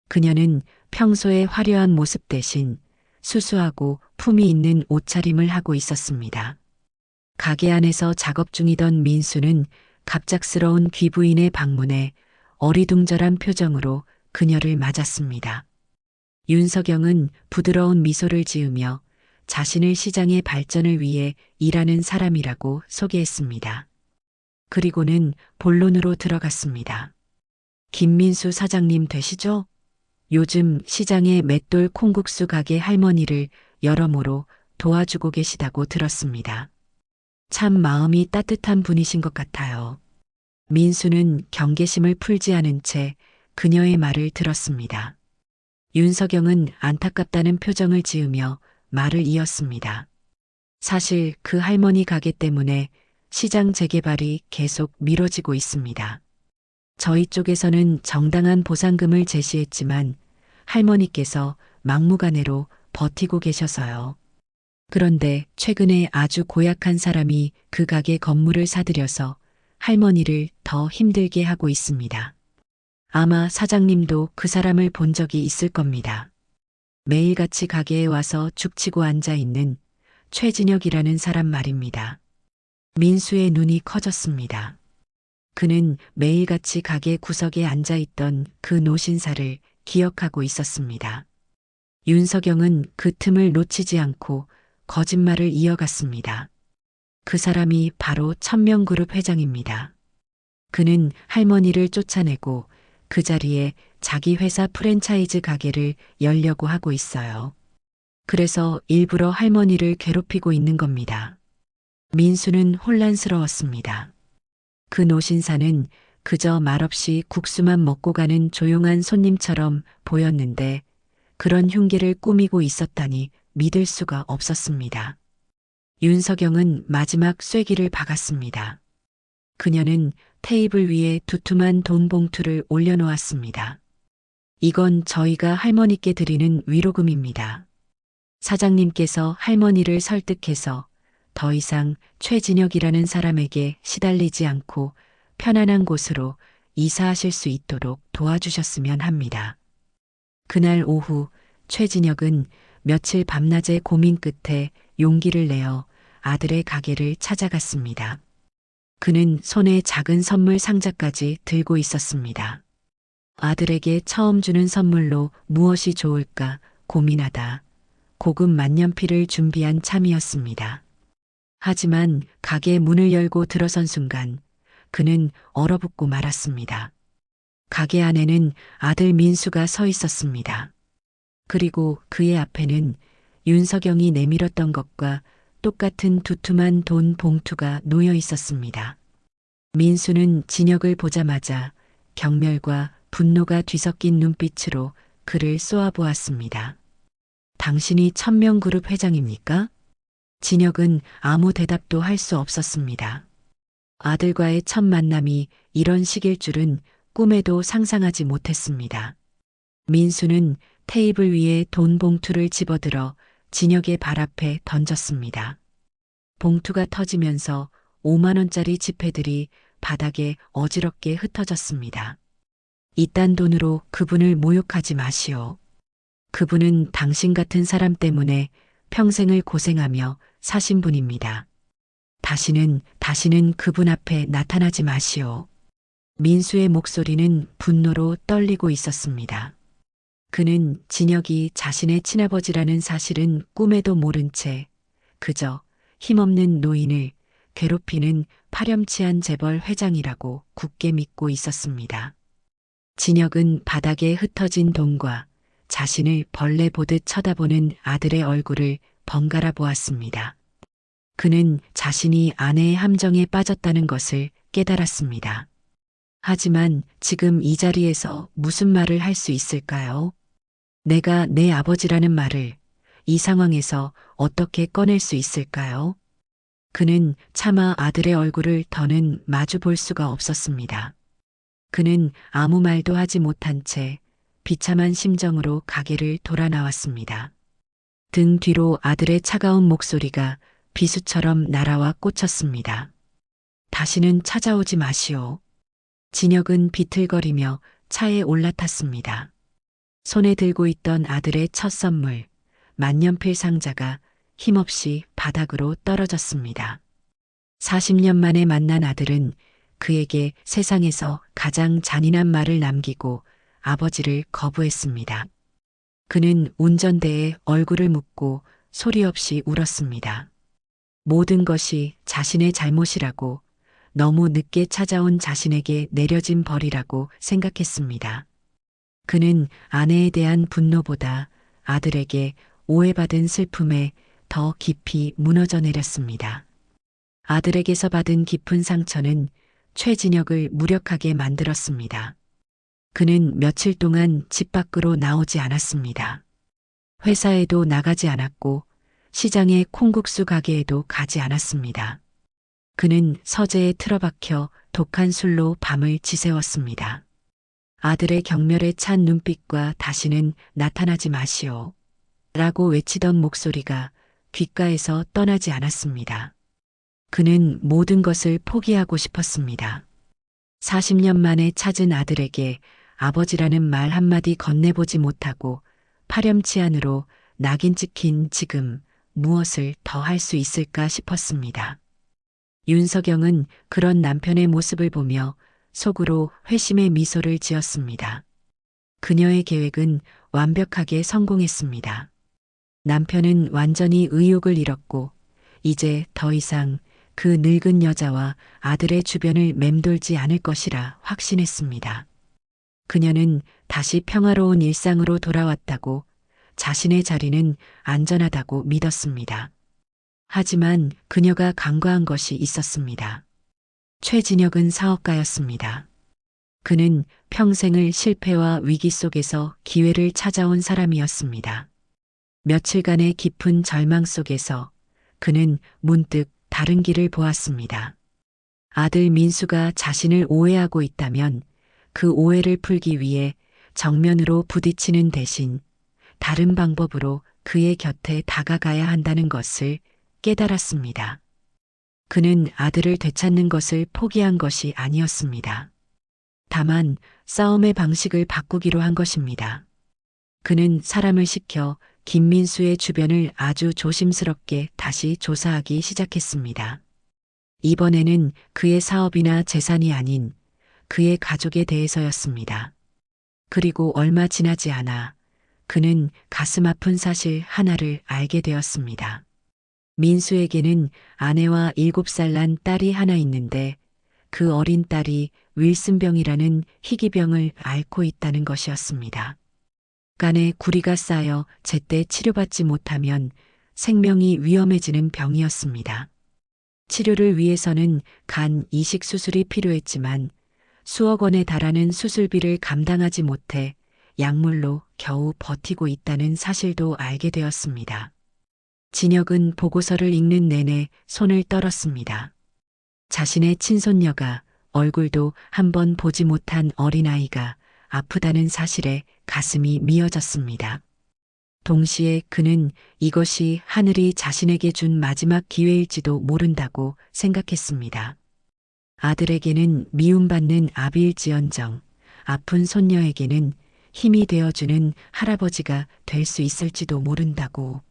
그녀는 평소의 화려한 모습 대신 수수하고 품위 있는 옷차림을 하고 있었습니다. 가게 안에서 작업 중이던 민수는 갑작스러운 귀부인의 방문에 어리둥절한 표정으로 그녀를 맞았습니다. 윤석영은 부드러운 미소를 지으며 자신을 시장의 발전을 위해 일하는 사람이라고 소개했습니다. 그리고는 본론으로 들어갔습니다. 김민수 사장님 되시죠? 요즘 시장의 맷돌 콩국수 가게 할머니를 여러모로 도와주고 계시다고 들었습니다. 참 마음이 따뜻한 분이신 것 같아요. 민수는 경계심을 풀지 않은 채 그녀의 말을 들었습니다. 윤석영은 안타깝다는 표정을 지으며 말을 이었습니다. 사실 그 할머니 가게 때문에 시장 재개발이 계속 미뤄지고 있습니다. 저희 쪽에서는 정당한 보상금을 제시했지만 할머니께서 막무가내로 버티고 계셔서요. 그런데 최근에 아주 고약한 사람이 그 가게 건물을 사들여서 할머니를 더 힘들게 하고 있습니다. 아마 사장님도 그 사람을 본 적이 있을 겁니다. 매일같이 가게에 와서 죽치고 앉아 있는 최진혁이라는 사람 말입니다. 민수의 눈이 커졌습니다. 그는 매일같이 가게 구석에 앉아 있던 그 노신사를 기억하고 있었습니다. 윤석영은 그 틈을 놓치지 않고 거짓말을 이어갔습니다. 그 사람이 바로 천명그룹 회장입니다. 그는 할머니를 쫓아내고 그 자리에 자기 회사 프랜차이즈 가게를 열려고 하고 있어요. 그래서 일부러 할머니를 괴롭히고 있는 겁니다. 민수는 혼란스러웠습니다. 그 노신사는 그저 말없이 국수만 먹고 가는 조용한 손님처럼 보였는데 그런 흉계를 꾸미고 있었다니 믿을 수가 없었습니다. 윤석영은 마지막 쐐기를 박았습니다. 그녀는 테이블 위에 두툼한 돈 봉투를 올려놓았습니다. 이건 저희가 할머니께 드리는 위로금입니다. 사장님께서 할머니를 설득해서 더 이상 최진혁이라는 사람에게 시달리지 않고 편안한 곳으로 이사하실 수 있도록 도와주셨으면 합니다. 그날 오후 최진혁은 며칠 밤낮의 고민 끝에 용기를 내어 아들의 가게를 찾아갔습니다. 그는 손에 작은 선물 상자까지 들고 있었습니다. 아들에게 처음 주는 선물로 무엇이 좋을까 고민하다 고급 만년필을 준비한 참이었습니다. 하지만 가게 문을 열고 들어선 순간 그는 얼어붙고 말았습니다. 가게 안에는 아들 민수가 서 있었습니다. 그리고 그의 앞에는 윤석영이 내밀었던 것과 똑같은 두툼한 돈 봉투가 놓여 있었습니다. 민수는 진혁을 보자마자 경멸과 분노가 뒤섞인 눈빛으로 그를 쏘아보았습니다. 당신이 천명그룹 회장입니까? 진혁은 아무 대답도 할 수 없었습니다. 아들과의 첫 만남이 이런 식일 줄은 꿈에도 상상하지 못했습니다. 민수는 테이블 위에 돈 봉투를 집어들어 진혁의 발 앞에 던졌습니다. 봉투가 터지면서 5만 원짜리 지폐들이 바닥에 어지럽게 흩어졌습니다. 이딴 돈으로 그분을 모욕하지 마시오. 그분은 당신 같은 사람 때문에 평생을 고생하며 사신 분입니다. 다시는 그분 앞에 나타나지 마시오. 민수의 목소리는 분노로 떨리고 있었습니다. 그는 진혁이 자신의 친아버지라는 사실은 꿈에도 모른 채 그저 힘없는 노인을 괴롭히는 파렴치한 재벌 회장이라고 굳게 믿고 있었습니다. 진혁은 바닥에 흩어진 돈과 자신을 벌레 보듯 쳐다보는 아들의 얼굴을 번갈아 보았습니다. 그는 자신이 아내의 함정에 빠졌다는 것을 깨달았습니다. 하지만 지금 이 자리에서 무슨 말을 할 수 있을까요? 내가 내 아버지라는 말을 이 상황에서 어떻게 꺼낼 수 있을까요? 그는 차마 아들의 얼굴을 더는 마주 볼 수가 없었습니다. 그는 아무 말도 하지 못한 채 비참한 심정으로 가게를 돌아 나왔습니다. 등 뒤로 아들의 차가운 목소리가 비수처럼 날아와 꽂혔습니다. 다시는 찾아오지 마시오. 진혁은 비틀거리며 차에 올라탔습니다. 손에 들고 있던 아들의 첫 선물, 만년필 상자가 힘없이 바닥으로 떨어졌습니다. 40년 만에 만난 아들은 그에게 세상에서 가장 잔인한 말을 남기고 아버지를 거부했습니다. 그는 운전대에 얼굴을 묻고 소리 없이 울었습니다. 모든 것이 자신의 잘못이라고, 너무 늦게 찾아온 자신에게 내려진 벌이라고 생각했습니다. 그는 아내에 대한 분노보다 아들에게 오해받은 슬픔에 더 깊이 무너져 내렸습니다. 아들에게서 받은 깊은 상처는 최진혁을 무력하게 만들었습니다. 그는 며칠 동안 집 밖으로 나오지 않았습니다. 회사에도 나가지 않았고 시장의 콩국수 가게에도 가지 않았습니다. 그는 서재에 틀어박혀 독한 술로 밤을 지새웠습니다. 아들의 경멸에 찬 눈빛과 다시는 나타나지 마시오. 라고 외치던 목소리가 귓가에서 떠나지 않았습니다. 그는 모든 것을 포기하고 싶었습니다. 40년 만에 찾은 아들에게 아버지라는 말 한마디 건네보지 못하고 파렴치한으로 낙인 찍힌 지금 무엇을 더 할 수 있을까 싶었습니다. 윤석영은 그런 남편의 모습을 보며 속으로 회심의 미소를 지었습니다. 그녀의 계획은 완벽하게 성공했습니다. 남편은 완전히 의욕을 잃었고 이제 더 이상 그 늙은 여자와 아들의 주변을 맴돌지 않을 것이라 확신했습니다. 그녀는 다시 평화로운 일상으로 돌아왔다고, 자신의 자리는 안전하다고 믿었습니다. 하지만 그녀가 간과한 것이 있었습니다. 최진혁은 사업가였습니다. 그는 평생을 실패와 위기 속에서 기회를 찾아온 사람이었습니다. 며칠간의 깊은 절망 속에서 그는 문득 다른 길을 보았습니다. 아들 민수가 자신을 오해하고 있다면 그 오해를 풀기 위해 정면으로 부딪히는 대신 다른 방법으로 그의 곁에 다가가야 한다는 것을 깨달았습니다. 그는 아들을 되찾는 것을 포기한 것이 아니었습니다. 다만 싸움의 방식을 바꾸기로 한 것입니다. 그는 사람을 시켜 김민수의 주변을 아주 조심스럽게 다시 조사하기 시작했습니다. 이번에는 그의 사업이나 재산이 아닌 그의 가족에 대해서였습니다. 그리고 얼마 지나지 않아 그는 가슴 아픈 사실 하나를 알게 되었습니다. 민수에게는 아내와 7살 난 딸이 하나 있는데 그 어린 딸이 윌슨병이라는 희귀병을 앓고 있다는 것이었습니다. 간에 구리가 쌓여 제때 치료받지 못하면 생명이 위험해지는 병이었습니다. 치료를 위해서는 간 이식 수술이 필요했지만 수억 원에 달하는 수술비를 감당하지 못해 약물로 겨우 버티고 있다는 사실도 알게 되었습니다. 진혁은 보고서를 읽는 내내 손을 떨었습니다. 자신의 친손녀가 얼굴도 한번 보지 못한 어린아이가 아프다는 사실에 가슴이 미어졌습니다. 동시에 그는 이것이 하늘이 자신에게 준 마지막 기회일지도 모른다고 생각했습니다. 아들에게는 미움받는 아비일지언정 아픈 손녀에게는 힘이 되어주는 할아버지가 될 수 있을지도 모른다고.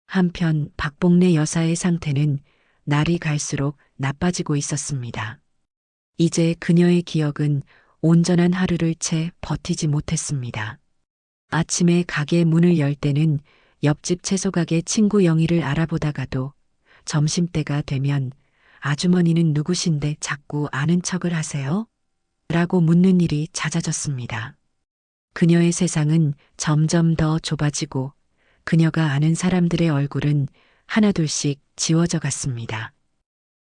한편 박복래 여사의 상태는 날이 갈수록 나빠지고 있었습니다. 이제 그녀의 기억은 온전한 하루를 채 버티지 못했습니다. 아침에 가게 문을 열 때는 옆집 채소가게 친구 영희를 알아보다가도 점심때가 되면 아주머니는 누구신데 자꾸 아는 척을 하세요? 라고 묻는 일이 잦아졌습니다. 그녀의 세상은 점점 더 좁아지고 그녀가 아는 사람들의 얼굴은 하나둘씩 지워져 갔습니다.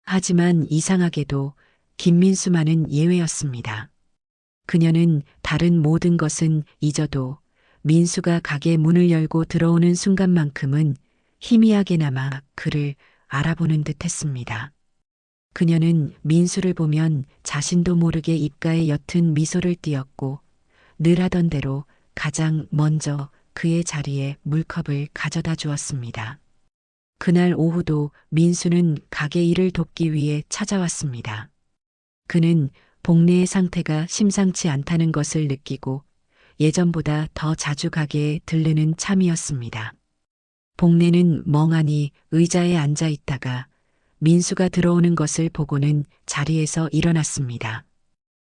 하지만 이상하게도 김민수만은 예외였습니다. 그녀는 다른 모든 것은 잊어도 민수가 가게 문을 열고 들어오는 순간만큼은 희미하게나마 그를 알아보는 듯 했습니다. 그녀는 민수를 보면 자신도 모르게 입가에 옅은 미소를 띄었고 늘 하던 대로 가장 먼저 그의 자리에 물컵을 가져다 주었습니다. 그날 오후도 민수는 가게 일을 돕기 위해 찾아왔습니다. 그는 복래의 상태가 심상치 않다는 것을 느끼고 예전보다 더 자주 가게에 들르는 참이었습니다. 복래는 멍하니 의자에 앉아 있다가 민수가 들어오는 것을 보고는 자리에서 일어났습니다.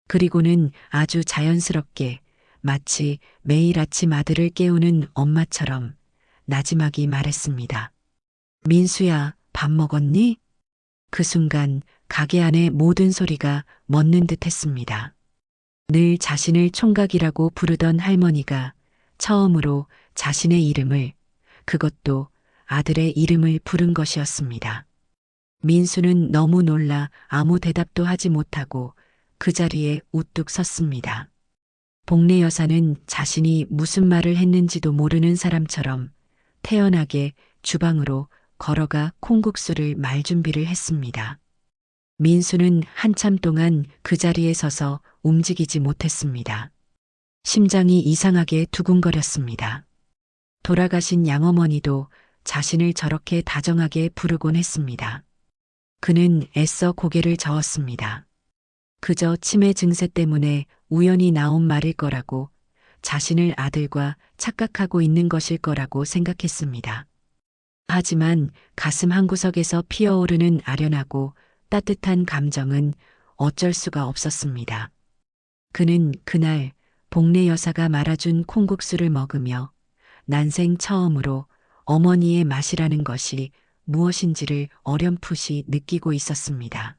그리고는 아주 자연스럽게 마치 매일 아침 아들을 깨우는 엄마처럼 나지막이 말했습니다. 민수야, 밥 먹었니? 그 순간 가게 안의 모든 소리가 멎는 듯 했습니다. 늘 자신을 총각이라고 부르던 할머니가 처음으로 자신의 이름을, 그것도 아들의 이름을 부른 것이었습니다. 민수는 너무 놀라 아무 대답도 하지 못하고 그 자리에 우뚝 섰습니다. 복래 여사는 자신이 무슨 말을 했는지도 모르는 사람처럼 태연하게 주방으로 걸어가 콩국수를 말 준비를 했습니다. 민수는 한참 동안 그 자리에 서서 움직이지 못했습니다. 심장이 이상하게 두근거렸습니다. 돌아가신 양어머니도 자신을 저렇게 다정하게 부르곤 했습니다. 그는 애써 고개를 저었습니다. 그저 치매 증세 때문에 우연히 나온 말일 거라고, 자신을 아들과 착각하고 있는 것일 거라고 생각했습니다. 하지만 가슴 한구석에서 피어오르는 아련하고 따뜻한 감정은 어쩔 수가 없었습니다. 그는 그날 복래 여사가 말아준 콩국수를 먹으며 난생 처음으로 어머니의 맛이라는 것이 무엇인지를 어렴풋이 느끼고 있었습니다.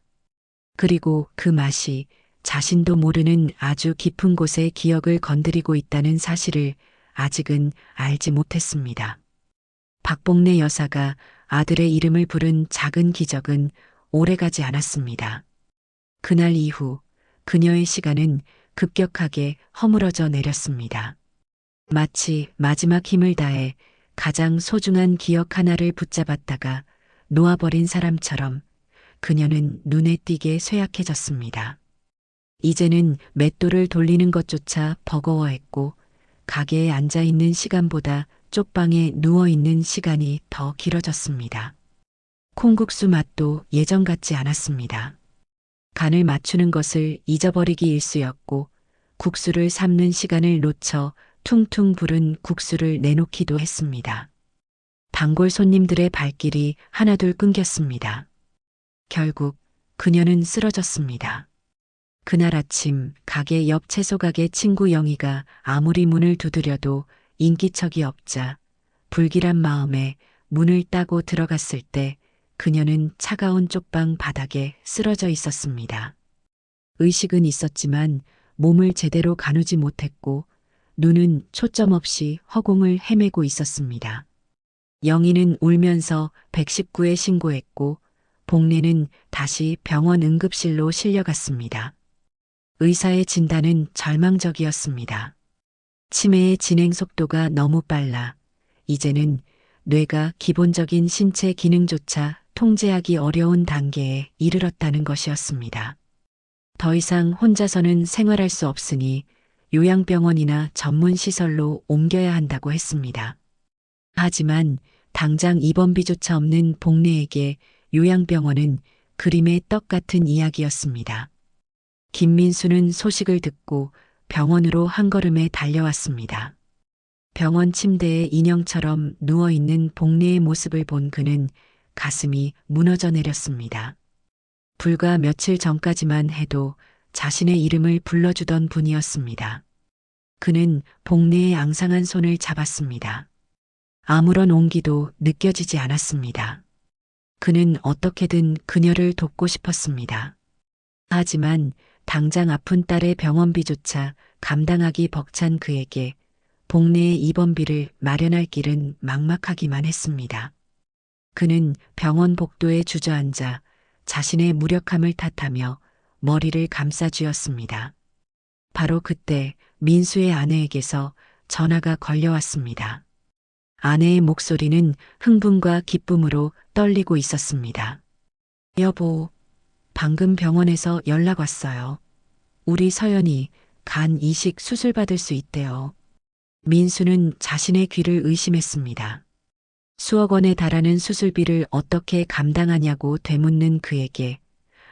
그리고 그 맛이 자신도 모르는 아주 깊은 곳의 기억을 건드리고 있다는 사실을 아직은 알지 못했습니다. 박복래 여사가 아들의 이름을 부른 작은 기적은 오래가지 않았습니다. 그날 이후 그녀의 시간은 급격하게 허물어져 내렸습니다. 마치 마지막 힘을 다해 가장 소중한 기억 하나를 붙잡았다가 놓아버린 사람처럼 그녀는 눈에 띄게 쇠약해졌습니다. 이제는 맷돌을 돌리는 것조차 버거워했고 가게에 앉아 있는 시간보다 쪽방에 누워 있는 시간이 더 길어졌습니다. 콩국수 맛도 예전 같지 않았습니다. 간을 맞추는 것을 잊어버리기 일쑤였고 국수를 삶는 시간을 놓쳐 퉁퉁 부른 국수를 내놓기도 했습니다. 단골 손님들의 발길이 하나둘 끊겼습니다. 결국 그녀는 쓰러졌습니다. 그날 아침 가게 옆 채소 가게 친구 영희가 아무리 문을 두드려도 인기척이 없자 불길한 마음에 문을 따고 들어갔을 때 그녀는 차가운 쪽방 바닥에 쓰러져 있었습니다. 의식은 있었지만 몸을 제대로 가누지 못했고 눈은 초점 없이 허공을 헤매고 있었습니다. 영희는 울면서 119에 신고했고 복례는 다시 병원 응급실로 실려갔습니다. 의사의 진단은 절망적이었습니다. 치매의 진행 속도가 너무 빨라 이제는 뇌가 기본적인 신체 기능조차 통제하기 어려운 단계에 이르렀다는 것이었습니다. 더 이상 혼자서는 생활할 수 없으니 요양병원이나 전문시설로 옮겨야 한다고 했습니다. 하지만 당장 입원비조차 없는 복례에게 요양병원은 그림의 떡 같은 이야기였습니다. 김민수는 소식을 듣고 병원으로 한 걸음에 달려왔습니다. 병원 침대에 인형처럼 누워있는 복례의 모습을 본 그는 가슴이 무너져 내렸습니다. 불과 며칠 전까지만 해도 자신의 이름을 불러주던 분이었습니다. 그는 복례의 앙상한 손을 잡았습니다. 아무런 온기도 느껴지지 않았습니다. 그는 어떻게든 그녀를 돕고 싶었습니다. 하지만 당장 아픈 딸의 병원비조차 감당하기 벅찬 그에게 복례의 입원비를 마련할 길은 막막하기만 했습니다. 그는 병원 복도에 주저앉아 자신의 무력함을 탓하며 머리를 감싸쥐었습니다. 바로 그때 민수의 아내에게서 전화가 걸려왔습니다. 아내의 목소리는 흥분과 기쁨으로 떨리고 있었습니다. 여보, 방금 병원에서 연락 왔어요. 우리 서연이 간 이식 수술 받을 수 있대요. 민수는 자신의 귀를 의심했습니다. 수억 원에 달하는 수술비를 어떻게 감당하냐고 되묻는 그에게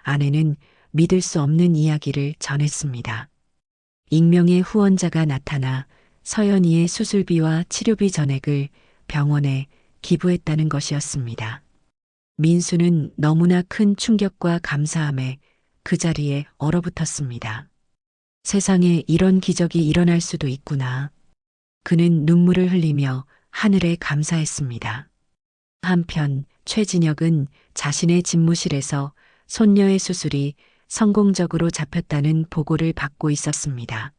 아내는 믿을 수 없는 이야기를 전했습니다. 익명의 후원자가 나타나 서연이의 수술비와 치료비 전액을 병원에 기부했다는 것이었습니다. 민수는 너무나 큰 충격과 감사함에 그 자리에 얼어붙었습니다. 세상에 이런 기적이 일어날 수도 있구나. 그는 눈물을 흘리며 하늘에 감사했습니다. 한편 최진혁은 자신의 집무실에서 손녀의 수술이 성공적으로 잡혔다는 보고를 받고 있었습니다.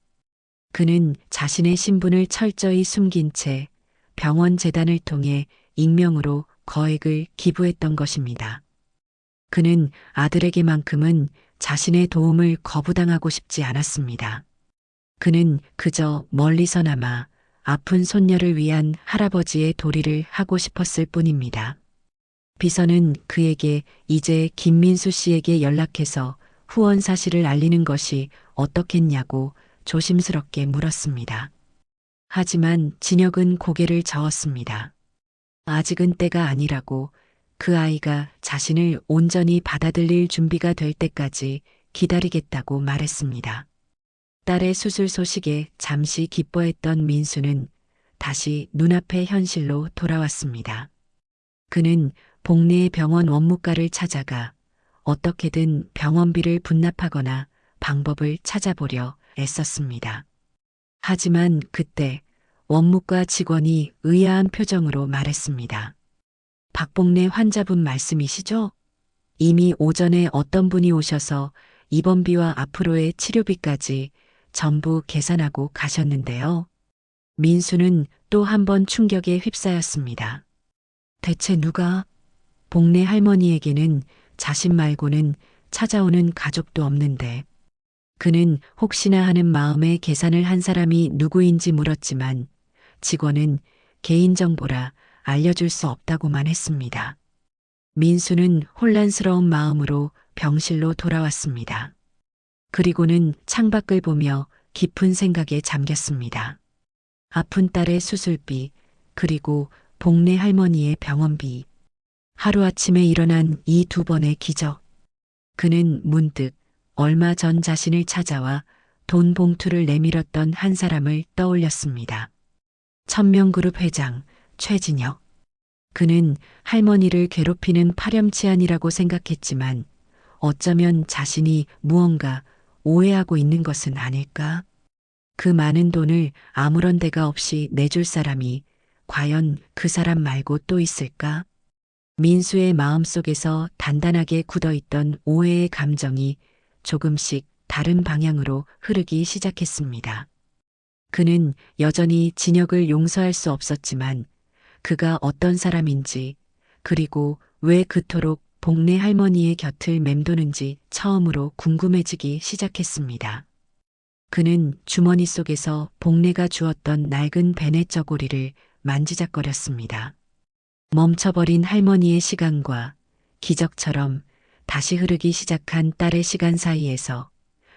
그는 자신의 신분을 철저히 숨긴 채 병원 재단을 통해 익명으로 거액을 기부했던 것입니다. 그는 아들에게만큼은 자신의 도움을 거부당하고 싶지 않았습니다. 그는 그저 멀리서나마 아픈 손녀를 위한 할아버지의 도리를 하고 싶었을 뿐입니다. 비서는 그에게 이제 김민수 씨에게 연락해서 후원 사실을 알리는 것이 어떻겠냐고 조심스럽게 물었습니다. 하지만 진혁은 고개를 저었습니다. 아직은 때가 아니라고 그 아이가 자신을 온전히 받아들일 준비가 될 때까지 기다리겠다고 말했습니다. 딸의 수술 소식에 잠시 기뻐했던 민수는 다시 눈앞의 현실로 돌아왔습니다. 그는 복례의 병원 원무과를 찾아가 어떻게든 병원비를 분납하거나 방법을 찾아보려 애썼습니다. 하지만 그때 원무과 직원이 의아한 표정으로 말했습니다. 박복례 환자분 말씀이시죠? 이미 오전에 어떤 분이 오셔서 입원비와 앞으로의 치료비까지 전부 계산하고 가셨는데요. 민수는 또 한 번 충격에 휩싸였습니다. 대체 누가? 복례 할머니에게는 자신 말고는 찾아오는 가족도 없는데 그는 혹시나 하는 마음에 계산을 한 사람이 누구인지 물었지만 직원은 개인정보라 알려줄 수 없다고만 했습니다. 민수는 혼란스러운 마음으로 병실로 돌아왔습니다. 그리고는 창밖을 보며 깊은 생각에 잠겼습니다. 아픈 딸의 수술비, 그리고 복례 할머니의 병원비. 하루아침에 일어난 이 두 번의 기적. 그는 문득 얼마 전 자신을 찾아와 돈 봉투를 내밀었던 한 사람을 떠올렸습니다. 천명그룹 회장 최진혁. 그는 할머니를 괴롭히는 파렴치한이라고 생각했지만 어쩌면 자신이 무언가 오해하고 있는 것은 아닐까? 그 많은 돈을 아무런 대가 없이 내줄 사람이 과연 그 사람 말고 또 있을까? 민수의 마음속에서 단단하게 굳어있던 오해의 감정이 조금씩 다른 방향으로 흐르기 시작했습니다. 그는 여전히 진혁을 용서할 수 없었지만 그가 어떤 사람인지 그리고 왜 그토록 복내 할머니의 곁을 맴도는지 처음으로 궁금해지기 시작했습니다. 그는 주머니 속에서 복내가 주었던 낡은 베네 저고리를 만지작거렸습니다. 멈춰버린 할머니의 시간과 기적처럼 다시 흐르기 시작한 딸의 시간 사이에서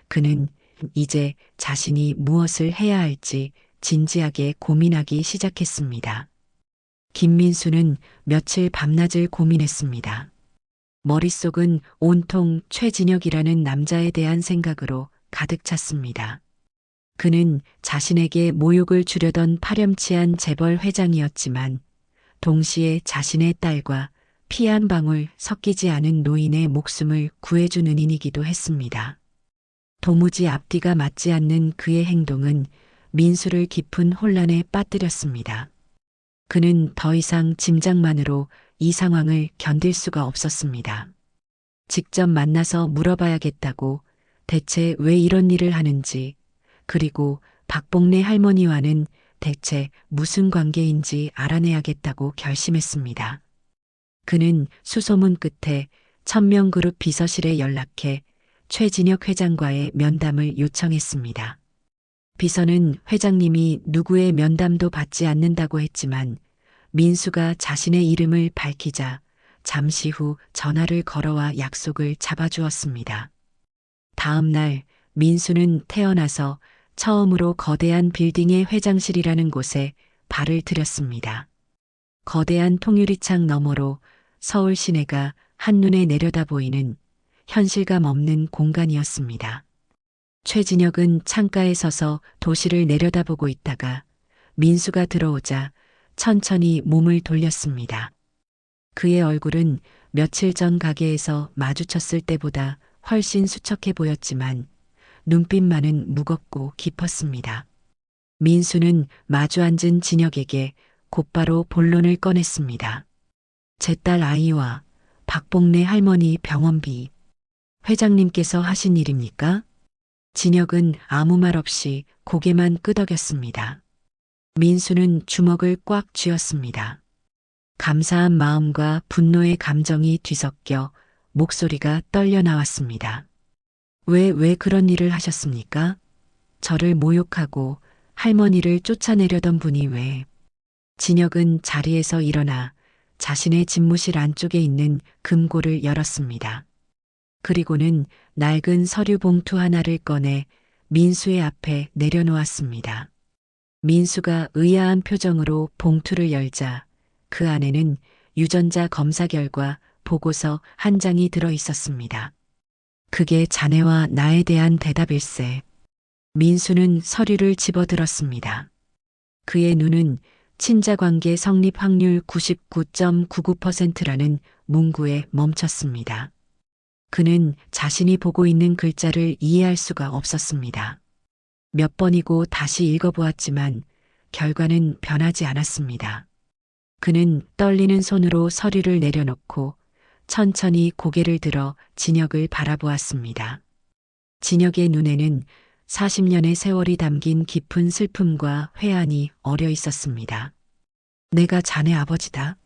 그는 이제 자신이 무엇을 해야 할지 진지하게 고민하기 시작했습니다. 김민수는 며칠 밤낮을 고민했습니다. 머릿속은 온통 최진혁이라는 남자에 대한 생각으로 가득 찼습니다. 그는 자신에게 모욕을 주려던 파렴치한 재벌 회장이었지만 동시에 자신의 딸과 피 한 방울 섞이지 않은 노인의 목숨을 구해준 은인이기도 했습니다. 도무지 앞뒤가 맞지 않는 그의 행동은 민수를 깊은 혼란에 빠뜨렸습니다. 그는 더 이상 짐작만으로 이 상황을 견딜 수가 없었습니다. 직접 만나서 물어봐야겠다고 대체 왜 이런 일을 하는지 그리고 박복래 할머니와는 대체 무슨 관계인지 알아내야겠다고 결심했습니다. 그는 수소문 끝에 천명그룹 비서실에 연락해 최진혁 회장과의 면담을 요청했습니다. 비서는 회장님이 누구의 면담도 받지 않는다고 했지만 민수가 자신의 이름을 밝히자 잠시 후 전화를 걸어와 약속을 잡아주었습니다. 다음 날 민수는 태어나서 처음으로 거대한 빌딩의 회장실이라는 곳에 발을 들였습니다. 거대한 통유리창 너머로 서울 시내가 한눈에 내려다 보이는 현실감 없는 공간이었습니다. 최진혁은 창가에 서서 도시를 내려다보고 있다가 민수가 들어오자 천천히 몸을 돌렸습니다. 그의 얼굴은 며칠 전 가게에서 마주쳤을 때보다 훨씬 수척해 보였지만 눈빛만은 무겁고 깊었습니다. 민수는 마주 앉은 진혁에게 곧바로 본론을 꺼냈습니다. 제 딸 아이와 박복래 할머니 병원비 회장님께서 하신 일입니까? 진혁은 아무 말 없이 고개만 끄덕였습니다. 민수는 주먹을 꽉 쥐었습니다. 감사한 마음과 분노의 감정이 뒤섞여 목소리가 떨려 나왔습니다. 왜 그런 일을 하셨습니까? 저를 모욕하고 할머니를 쫓아내려던 분이 왜? 진혁은 자리에서 일어나 자신의 집무실 안쪽에 있는 금고를 열었습니다. 그리고는 낡은 서류 봉투 하나를 꺼내 민수의 앞에 내려놓았습니다. 민수가 의아한 표정으로 봉투를 열자 그 안에는 유전자 검사 결과 보고서 한 장이 들어 있었습니다. 그게 자네와 나에 대한 대답일세. 민수는 서류를 집어들었습니다. 그의 눈은 친자관계 성립 확률 99.99%라는 문구에 멈췄습니다. 그는 자신이 보고 있는 글자를 이해할 수가 없었습니다. 몇 번이고 다시 읽어보았지만 결과는 변하지 않았습니다. 그는 떨리는 손으로 서류를 내려놓고 천천히 고개를 들어 진혁을 바라보았습니다. 진혁의 눈에는 40년의 세월이 담긴 깊은 슬픔과 회한이 어려 있었습니다. 내가 자네 아버지다.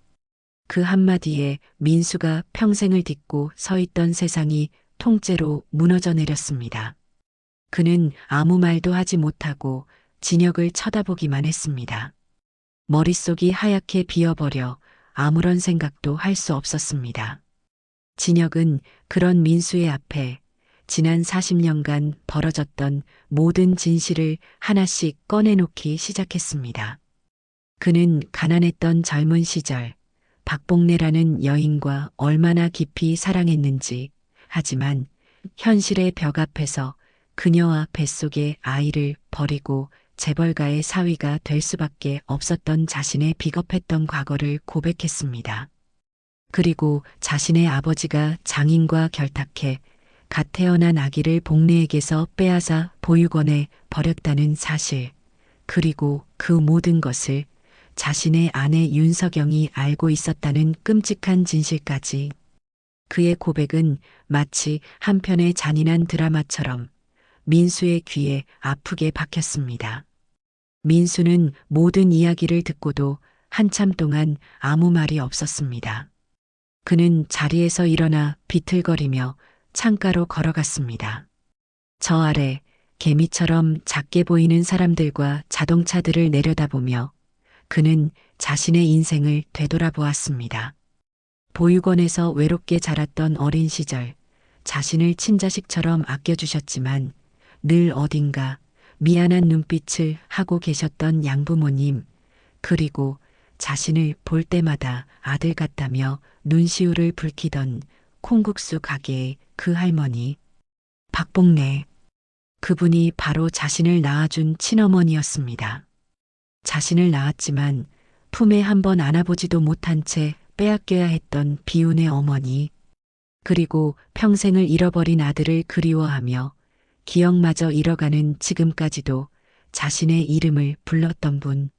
그 한마디에 민수가 평생을 딛고 서 있던 세상이 통째로 무너져 내렸습니다. 그는 아무 말도 하지 못하고 진혁을 쳐다보기만 했습니다. 머릿속이 하얗게 비어버려 아무런 생각도 할 수 없었습니다. 진혁은 그런 민수의 앞에 지난 40년간 벌어졌던 모든 진실을 하나씩 꺼내놓기 시작했습니다. 그는 가난했던 젊은 시절 박복래라는 여인과 얼마나 깊이 사랑했는지, 하지만 현실의 벽 앞에서 그녀와 뱃속의 아이를 버리고 재벌가의 사위가 될 수밖에 없었던 자신의 비겁했던 과거를 고백했습니다. 그리고 자신의 아버지가 장인과 결탁해 갓 태어난 아기를 복례에게서 빼앗아 보육원에 버렸다는 사실, 그리고 그 모든 것을 자신의 아내 윤석영이 알고 있었다는 끔찍한 진실까지. 그의 고백은 마치 한 편의 잔인한 드라마처럼 민수의 귀에 아프게 박혔습니다. 민수는 모든 이야기를 듣고도 한참 동안 아무 말이 없었습니다. 그는 자리에서 일어나 비틀거리며 창가로 걸어갔습니다. 저 아래 개미처럼 작게 보이는 사람들과 자동차들을 내려다보며 그는 자신의 인생을 되돌아보았습니다. 보육원에서 외롭게 자랐던 어린 시절, 자신을 친자식처럼 아껴주셨지만 늘 어딘가 미안한 눈빛을 하고 계셨던 양부모님, 그리고 자신을 볼 때마다 아들 같다며 눈시울을 붉히던 콩국수 가게의 그 할머니, 박복래. 그분이 바로 자신을 낳아준 친어머니였습니다. 자신을 낳았지만 품에 한번 안아보지도 못한 채 빼앗겨야 했던 비운의 어머니, 그리고 평생을 잃어버린 아들을 그리워하며 기억마저 잃어가는 지금까지도 자신의 이름을 불렀던 분.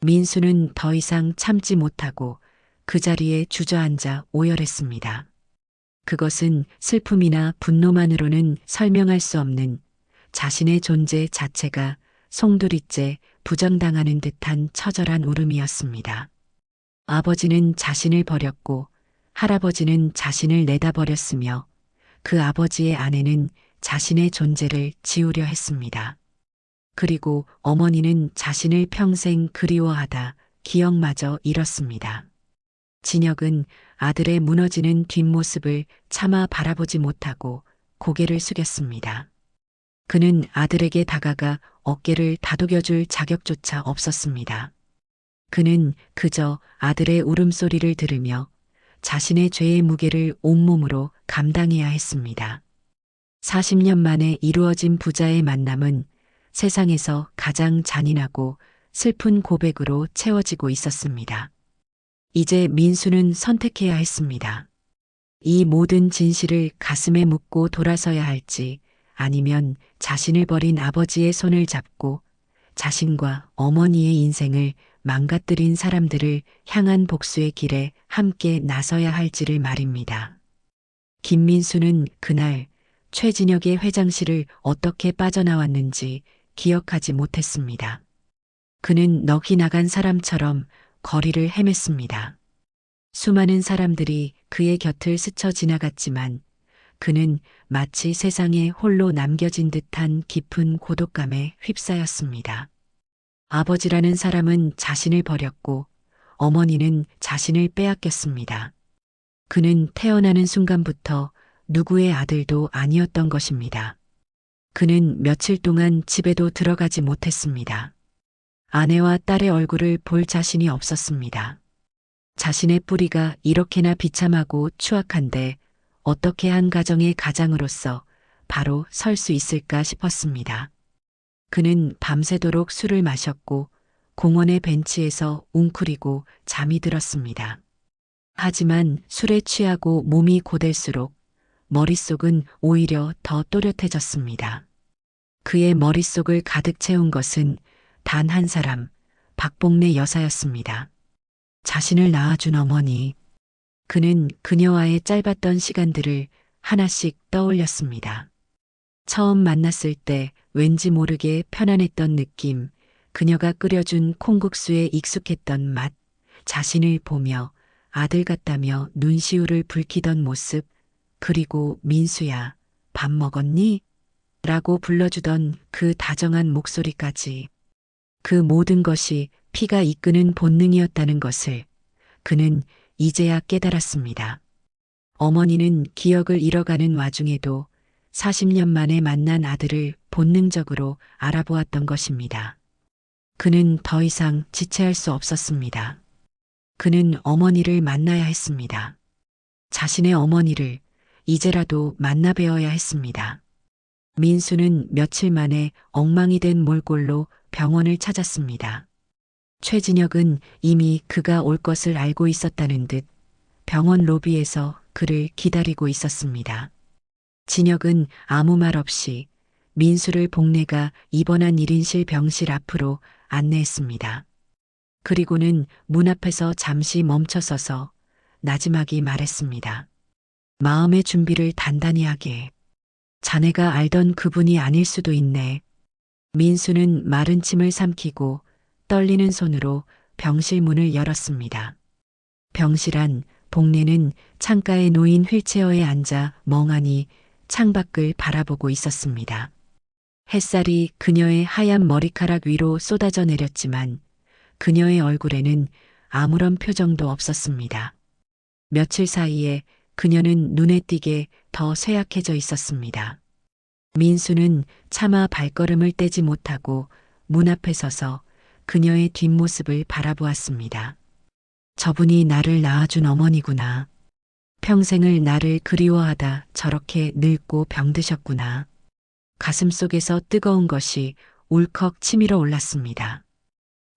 민수는 더 이상 참지 못하고 그 자리에 주저앉아 오열했습니다. 그것은 슬픔이나 분노만으로는 설명할 수 없는 자신의 존재 자체가 송두리째 부정당하는 듯한 처절한 울음이었습니다. 아버지는 자신을 버렸고 할아버지는 자신을 내다버렸으며 그 아버지의 아내는 자신의 존재를 지우려 했습니다. 그리고 어머니는 자신을 평생 그리워하다 기억마저 잃었습니다. 진혁은 아들의 무너지는 뒷모습을 차마 바라보지 못하고 고개를 숙였습니다. 그는 아들에게 다가가 어깨를 다독여줄 자격조차 없었습니다. 그는 그저 아들의 울음소리를 들으며 자신의 죄의 무게를 온몸으로 감당해야 했습니다. 40년 만에 이루어진 부자의 만남은 세상에서 가장 잔인하고 슬픈 고백으로 채워지고 있었습니다. 이제 민수는 선택해야 했습니다. 이 모든 진실을 가슴에 묻고 돌아서야 할지, 아니면 자신을 버린 아버지의 손을 잡고 자신과 어머니의 인생을 망가뜨린 사람들을 향한 복수의 길에 함께 나서야 할지를 말입니다. 김민수는 그날 최진혁의 회장실을 어떻게 빠져나왔는지 기억하지 못했습니다. 그는 넋이 나간 사람처럼 거리를 헤맸습니다. 수많은 사람들이 그의 곁을 스쳐 지나갔지만 그는 마치 세상에 홀로 남겨진 듯한 깊은 고독감에 휩싸였습니다. 아버지라는 사람은 자신을 버렸고 어머니는 자신을 빼앗겼습니다. 그는 태어나는 순간부터 누구의 아들도 아니었던 것입니다. 그는 며칠 동안 집에도 들어가지 못했습니다. 아내와 딸의 얼굴을 볼 자신이 없었습니다. 자신의 뿌리가 이렇게나 비참하고 추악한데 어떻게 한 가정의 가장으로서 바로 설 수 있을까 싶었습니다. 그는 밤새도록 술을 마셨고 공원의 벤치에서 웅크리고 잠이 들었습니다. 하지만 술에 취하고 몸이 고될수록 머릿속은 오히려 더 또렷해졌습니다. 그의 머릿속을 가득 채운 것은 단 한 사람, 박복래 여사였습니다. 자신을 낳아준 어머니. 그는 그녀와의 짧았던 시간들을 하나씩 떠올렸습니다. 처음 만났을 때 왠지 모르게 편안했던 느낌, 그녀가 끓여준 콩국수에 익숙했던 맛, 자신을 보며 아들 같다며 눈시울을 붉히던 모습, 그리고 민수야, 밥 먹었니? 라고 불러주던 그 다정한 목소리까지. 그 모든 것이 피가 이끄는 본능이었다는 것을 그는 이제야 깨달았습니다. 어머니는 기억을 잃어가는 와중에도 40년 만에 만난 아들을 본능적으로 알아보았던 것입니다. 그는 더 이상 지체할 수 없었습니다. 그는 어머니를 만나야 했습니다. 자신의 어머니를 이제라도 만나 뵈어야 했습니다. 민수는 며칠 만에 엉망이 된 몰골로 병원을 찾았습니다. 최진혁은 이미 그가 올 것을 알고 있었다는 듯 병원 로비에서 그를 기다리고 있었습니다. 진혁은 아무 말 없이 민수를 복내가 입원한 1인실 병실 앞으로 안내했습니다. 그리고는 문 앞에서 잠시 멈춰서서 나지막이 말했습니다. 마음의 준비를 단단히 하게. 자네가 알던 그분이 아닐 수도 있네. 민수는 마른 침을 삼키고 떨리는 손으로 병실 문을 열었습니다. 병실 안 복례는 창가에 놓인 휠체어에 앉아 멍하니 창밖을 바라보고 있었습니다. 햇살이 그녀의 하얀 머리카락 위로 쏟아져 내렸지만 그녀의 얼굴에는 아무런 표정도 없었습니다. 며칠 사이에 그녀는 눈에 띄게 더 쇠약해져 있었습니다. 민수는 차마 발걸음을 떼지 못하고 문 앞에 서서 그녀의 뒷모습을 바라보았습니다. 저분이 나를 낳아준 어머니구나. 평생을 나를 그리워하다 저렇게 늙고 병드셨구나. 가슴속에서 뜨거운 것이 울컥 치밀어 올랐습니다.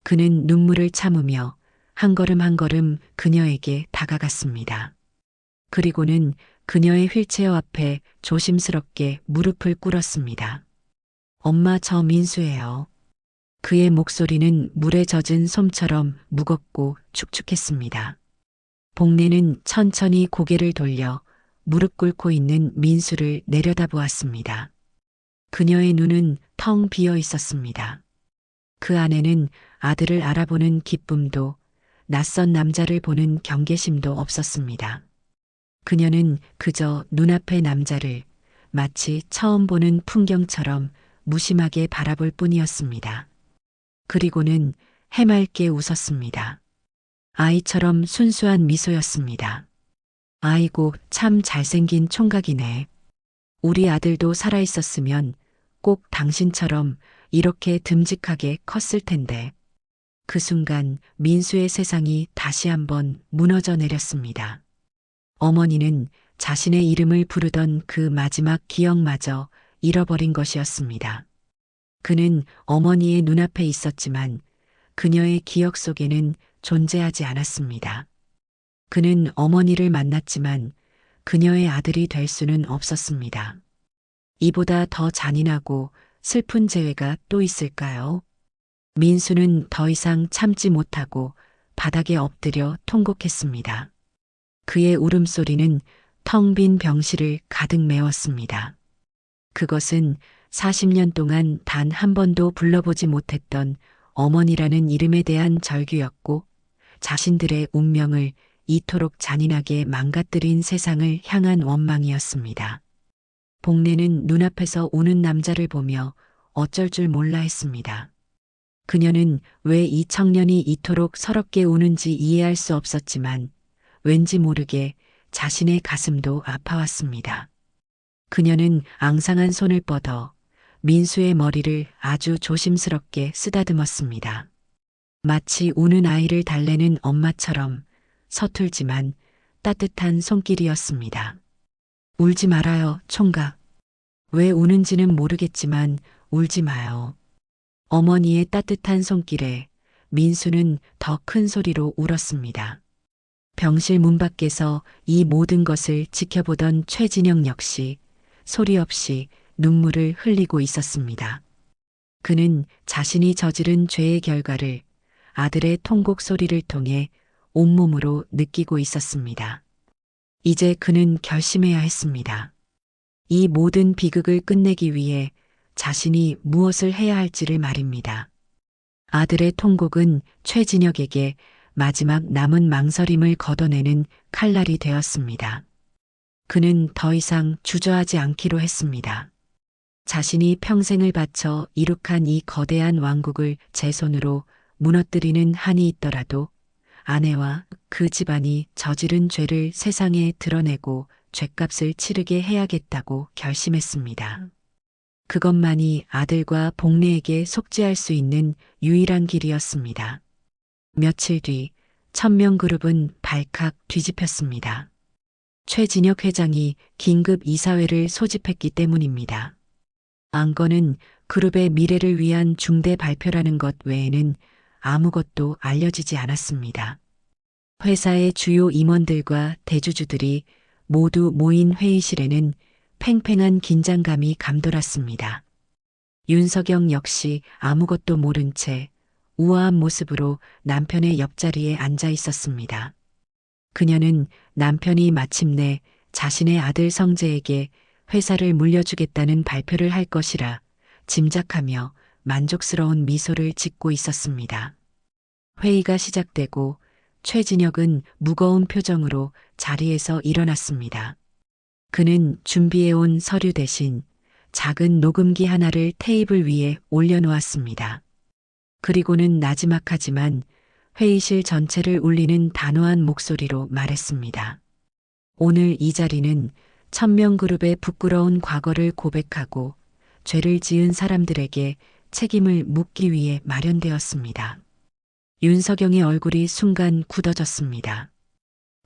그는 눈물을 참으며 한 걸음 한 걸음 그녀에게 다가갔습니다. 그리고는 그녀의 휠체어 앞에 조심스럽게 무릎을 꿇었습니다. 엄마, 저 민수예요. 그의 목소리는 물에 젖은 솜처럼 무겁고 축축했습니다. 복례는 천천히 고개를 돌려 무릎 꿇고 있는 민수를 내려다보았습니다. 그녀의 눈은 텅 비어 있었습니다. 그 안에는 아들을 알아보는 기쁨도 낯선 남자를 보는 경계심도 없었습니다. 그녀는 그저 눈앞의 남자를 마치 처음 보는 풍경처럼 무심하게 바라볼 뿐이었습니다. 그리고는 해맑게 웃었습니다. 아이처럼 순수한 미소였습니다. 아이고, 참 잘생긴 총각이네. 우리 아들도 살아있었으면 꼭 당신처럼 이렇게 듬직하게 컸을 텐데. 그 순간 민수의 세상이 다시 한번 무너져 내렸습니다. 어머니는 자신의 이름을 부르던 그 마지막 기억마저 잃어버린 것이었습니다. 그는 어머니의 눈앞에 있었지만 그녀의 기억 속에는 존재하지 않았습니다. 그는 어머니를 만났지만 그녀의 아들이 될 수는 없었습니다. 이보다 더 잔인하고 슬픈 재회가 또 있을까요? 민수는 더 이상 참지 못하고 바닥에 엎드려 통곡했습니다. 그의 울음소리는 텅 빈 병실을 가득 메웠습니다. 그것은 40년 동안 단 한 번도 불러보지 못했던 어머니라는 이름에 대한 절규였고 자신들의 운명을 이토록 잔인하게 망가뜨린 세상을 향한 원망이었습니다. 복례는 눈앞에서 우는 남자를 보며 어쩔 줄 몰라 했습니다. 그녀는 왜 이 청년이 이토록 서럽게 우는지 이해할 수 없었지만 왠지 모르게 자신의 가슴도 아파왔습니다. 그녀는 앙상한 손을 뻗어 민수의 머리를 아주 조심스럽게 쓰다듬었습니다. 마치 우는 아이를 달래는 엄마처럼 서툴지만 따뜻한 손길이었습니다. 울지 말아요, 총각. 왜 우는지는 모르겠지만 울지 마요. 어머니의 따뜻한 손길에 민수는 더 큰 소리로 울었습니다. 병실 문 밖에서 이 모든 것을 지켜보던 최진영 역시 소리 없이 눈물을 흘리고 있었습니다. 그는 자신이 저지른 죄의 결과를 아들의 통곡 소리를 통해 온몸으로 느끼고 있었습니다. 이제 그는 결심해야 했습니다. 이 모든 비극을 끝내기 위해 자신이 무엇을 해야 할지를 말입니다. 아들의 통곡은 최진혁에게 마지막 남은 망설임을 걷어내는 칼날이 되었습니다. 그는 더 이상 주저하지 않기로 했습니다. 자신이 평생을 바쳐 이룩한 이 거대한 왕국을 제 손으로 무너뜨리는 한이 있더라도 아내와 그 집안이 저지른 죄를 세상에 드러내고 죗값을 치르게 해야겠다고 결심했습니다. 그것만이 아들과 복례에게 속죄할 수 있는 유일한 길이었습니다. 며칠 뒤 천명그룹은 발칵 뒤집혔습니다. 최진혁 회장이 긴급 이사회를 소집했기 때문입니다. 안건은 그룹의 미래를 위한 중대 발표라는 것 외에는 아무것도 알려지지 않았습니다. 회사의 주요 임원들과 대주주들이 모두 모인 회의실에는 팽팽한 긴장감이 감돌았습니다. 윤석영 역시 아무것도 모른 채 우아한 모습으로 남편의 옆자리에 앉아 있었습니다. 그녀는 남편이 마침내 자신의 아들 성재에게 회사를 물려주겠다는 발표를 할 것이라 짐작하며 만족스러운 미소를 짓고 있었습니다. 회의가 시작되고 최진혁은 무거운 표정으로 자리에서 일어났습니다. 그는 준비해온 서류 대신 작은 녹음기 하나를 테이블 위에 올려놓았습니다. 그리고는 나지막하지만 회의실 전체를 울리는 단호한 목소리로 말했습니다. 오늘 이 자리는 천명그룹의 부끄러운 과거를 고백하고 죄를 지은 사람들에게 책임을 묻기 위해 마련되었습니다. 윤석영의 얼굴이 순간 굳어졌습니다.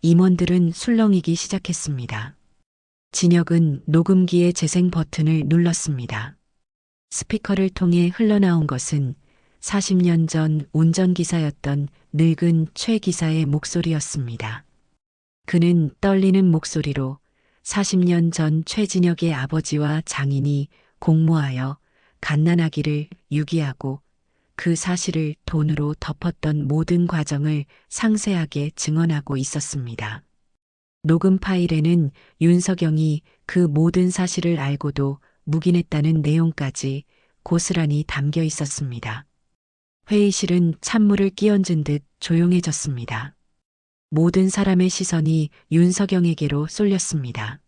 임원들은 술렁이기 시작했습니다. 진혁은 녹음기의 재생 버튼을 눌렀습니다. 스피커를 통해 흘러나온 것은 40년 전 운전기사였던 늙은 최 기사의 목소리였습니다. 그는 떨리는 목소리로 40년 전 최진혁의 아버지와 장인이 공모하여 갓난아기를 유기하고 그 사실을 돈으로 덮었던 모든 과정을 상세하게 증언하고 있었습니다. 녹음 파일에는 윤석영이 그 모든 사실을 알고도 묵인했다는 내용까지 고스란히 담겨 있었습니다. 회의실은 찬물을 끼얹은 듯 조용해졌습니다. 모든 사람의 시선이 윤석영에게로 쏠렸습니다.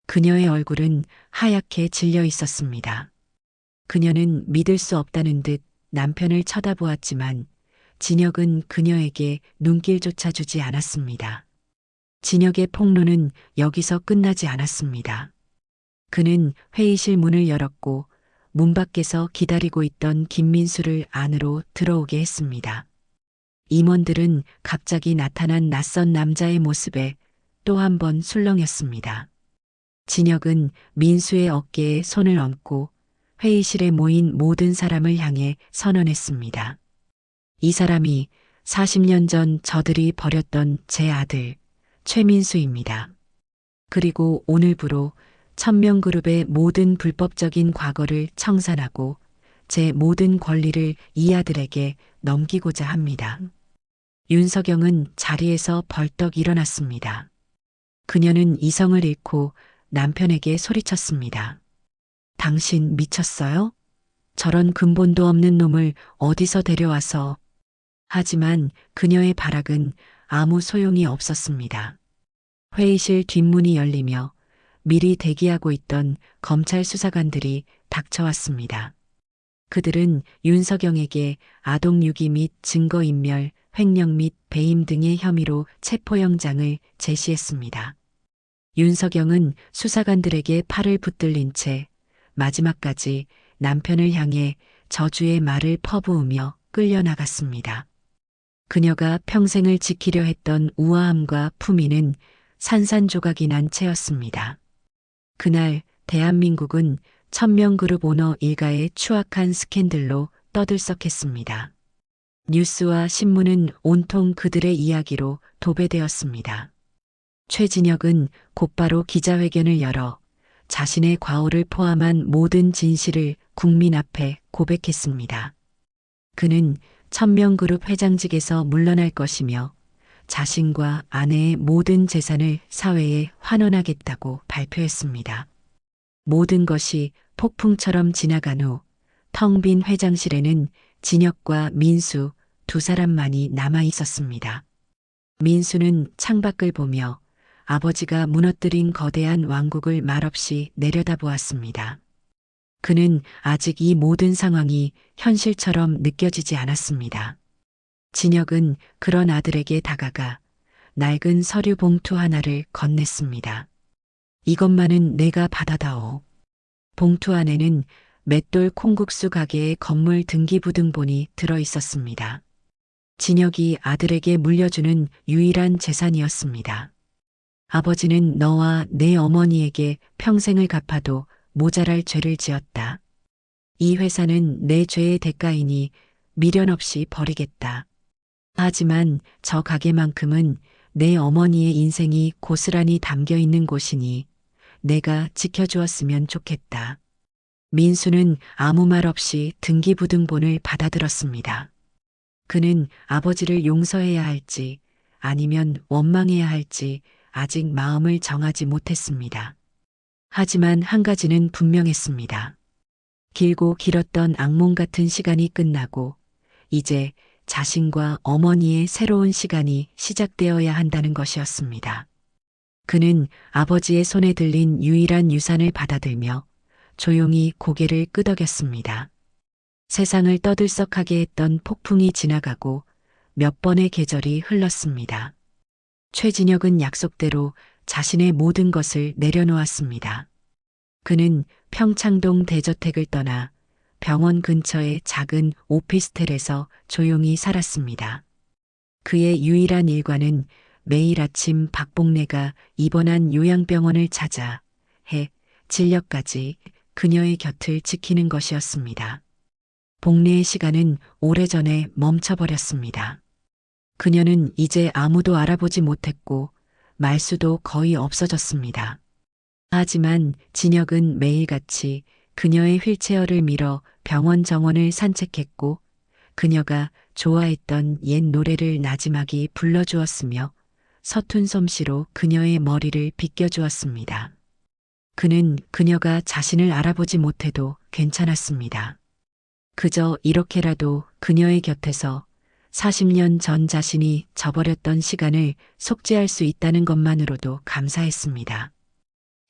그녀의 얼굴은 하얗게 질려 있었습니다. 그녀는 믿을 수 없다는 듯 남편을 쳐다보았지만 진혁은 그녀에게 눈길조차 주지 않았습니다. 진혁의 폭로는 여기서 끝나지 않았습니다. 그는 회의실 문을 열었고 문 밖에서 기다리고 있던 김민수를 안으로 들어오게 했습니다. 임원들은 갑자기 나타난 낯선 남자의 모습에 또 한 번 술렁였습니다. 진혁은 민수의 어깨에 손을 얹고 회의실에 모인 모든 사람을 향해 선언했습니다. 이 사람이 40년 전 저들이 버렸던 제 아들 최민수입니다. 그리고 오늘부로 천명그룹의 모든 불법적인 과거를 청산하고 제 모든 권리를 이 아들에게 넘기고자 합니다. 윤석영은 자리에서 벌떡 일어났습니다. 그녀는 이성을 잃고 남편에게 소리쳤습니다. 당신 미쳤어요? 저런 근본도 없는 놈을 어디서 데려와서. 하지만 그녀의 발악은 아무 소용이 없었습니다. 회의실 뒷문이 열리며 미리 대기하고 있던 검찰 수사관들이 닥쳐왔습니다. 그들은 윤석영에게 아동유기 및 증거인멸, 횡령 및 배임 등의 혐의로 체포영장을 제시했습니다. 윤석영은 수사관들에게 팔을 붙들린 채 마지막까지 남편을 향해 저주의 말을 퍼부으며 끌려나갔습니다. 그녀가 평생을 지키려 했던 우아함과 품위는 산산조각이 난 채였습니다. 그날 대한민국은 천명그룹 오너 일가의 추악한 스캔들로 떠들썩했습니다. 뉴스와 신문은 온통 그들의 이야기로 도배되었습니다. 최진혁은 곧바로 기자회견을 열어 자신의 과오를 포함한 모든 진실을 국민 앞에 고백했습니다. 그는 천명그룹 회장직에서 물러날 것이며 자신과 아내의 모든 재산을 사회에 환원하겠다고 발표했습니다. 모든 것이 폭풍처럼 지나간 후 텅 빈 회장실에는 진혁과 민수 두 사람만이 남아 있었습니다. 민수는 창밖을 보며 아버지가 무너뜨린 거대한 왕국을 말없이 내려다보았습니다. 그는 아직 이 모든 상황이 현실처럼 느껴지지 않았습니다. 진혁은 그런 아들에게 다가가 낡은 서류 봉투 하나를 건넸습니다. 이것만은 내가 받아다오. 봉투 안에는 맷돌 콩국수 가게의 건물 등기부등본이 들어 있었습니다. 진혁이 아들에게 물려주는 유일한 재산이었습니다. 아버지는 너와 내 어머니에게 평생을 갚아도 모자랄 죄를 지었다. 이 회사는 내 죄의 대가이니 미련 없이 버리겠다. 하지만 저 가게만큼은 내 어머니의 인생이 고스란히 담겨 있는 곳이니 내가 지켜주었으면 좋겠다. 민수는 아무 말 없이 등기부등본을 받아들었습니다. 그는 아버지를 용서해야 할지 아니면 원망해야 할지 아직 마음을 정하지 못했습니다. 하지만 한 가지는 분명했습니다. 길고 길었던 악몽 같은 시간이 끝나고 이제 자신과 어머니의 새로운 시간이 시작되어야 한다는 것이었습니다. 그는 아버지의 손에 들린 유일한 유산을 받아들며 조용히 고개를 끄덕였습니다. 세상을 떠들썩하게 했던 폭풍이 지나가고 몇 번의 계절이 흘렀습니다. 최진혁은 약속대로 자신의 모든 것을 내려놓았습니다. 그는 평창동 대저택을 떠나 병원 근처의 작은 오피스텔에서 조용히 살았습니다. 그의 유일한 일과는 매일 아침 박복래가 입원한 요양병원을 찾아 해 진료까지 그녀의 곁을 지키는 것이었습니다. 복래의 시간은 오래전에 멈춰버렸습니다. 그녀는 이제 아무도 알아보지 못했고 말수도 거의 없어졌습니다. 하지만 진혁은 매일같이 그녀의 휠체어를 밀어 병원 정원을 산책했고 그녀가 좋아했던 옛 노래를 나지막이 불러주었으며 서툰 솜씨로 그녀의 머리를 빗겨주었습니다. 그는 그녀가 자신을 알아보지 못해도 괜찮았습니다. 그저 이렇게라도 그녀의 곁에서 40년 전 자신이 저버렸던 시간을 속죄할 수 있다는 것만으로도 감사했습니다.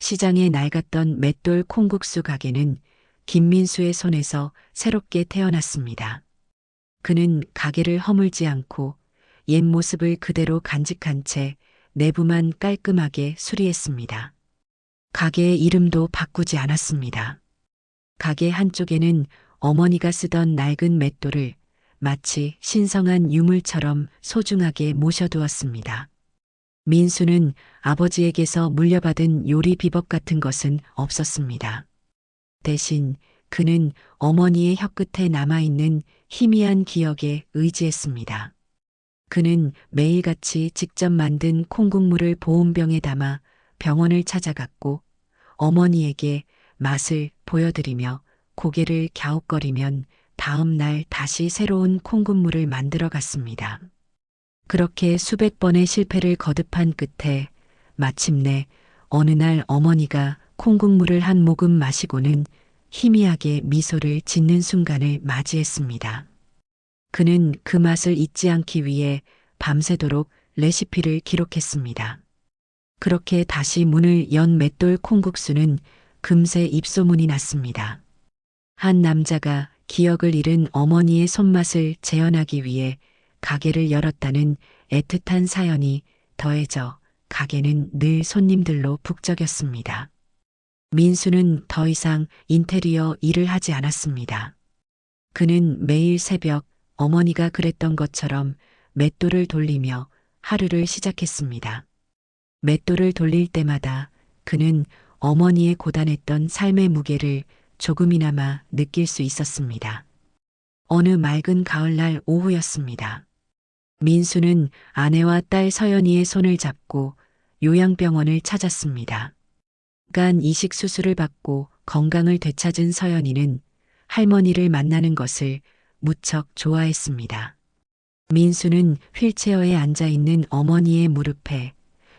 시장에 낡았던 맷돌 콩국수 가게는 김민수의 손에서 새롭게 태어났습니다. 그는 가게를 허물지 않고 옛 모습을 그대로 간직한 채 내부만 깔끔하게 수리했습니다. 가게의 이름도 바꾸지 않았습니다. 가게 한쪽에는 어머니가 쓰던 낡은 맷돌을 마치 신성한 유물처럼 소중하게 모셔두었습니다. 민수는 아버지에게서 물려받은 요리 비법 같은 것은 없었습니다. 대신 그는 어머니의 혀끝에 남아있는 희미한 기억에 의지했습니다. 그는 매일같이 직접 만든 콩국물을 보온병에 담아 병원을 찾아갔고 어머니에게 맛을 보여드리며 고개를 갸웃거리면 다음 날 다시 새로운 콩국물을 만들어 갔습니다. 그렇게 수백 번의 실패를 거듭한 끝에 마침내 어느 날 어머니가 콩국물을 한 모금 마시고는 희미하게 미소를 짓는 순간을 맞이했습니다. 그는 그 맛을 잊지 않기 위해 밤새도록 레시피를 기록했습니다. 그렇게 다시 문을 연 맷돌 콩국수는 금세 입소문이 났습니다. 한 남자가 기억을 잃은 어머니의 손맛을 재현하기 위해 가게를 열었다는 애틋한 사연이 더해져 가게는 늘 손님들로 북적였습니다. 민수는 더 이상 인테리어 일을 하지 않았습니다. 그는 매일 새벽 어머니가 그랬던 것처럼 맷돌을 돌리며 하루를 시작했습니다. 맷돌을 돌릴 때마다 그는 어머니의 고단했던 삶의 무게를 조금이나마 느낄 수 있었습니다. 어느 맑은 가을날 오후였습니다. 민수는 아내와 딸 서연이의 손을 잡고 요양병원을 찾았습니다. 간 이식 수술을 받고 건강을 되찾은 서연이는 할머니를 만나는 것을 무척 좋아했습니다. 민수는 휠체어에 앉아 있는 어머니의 무릎에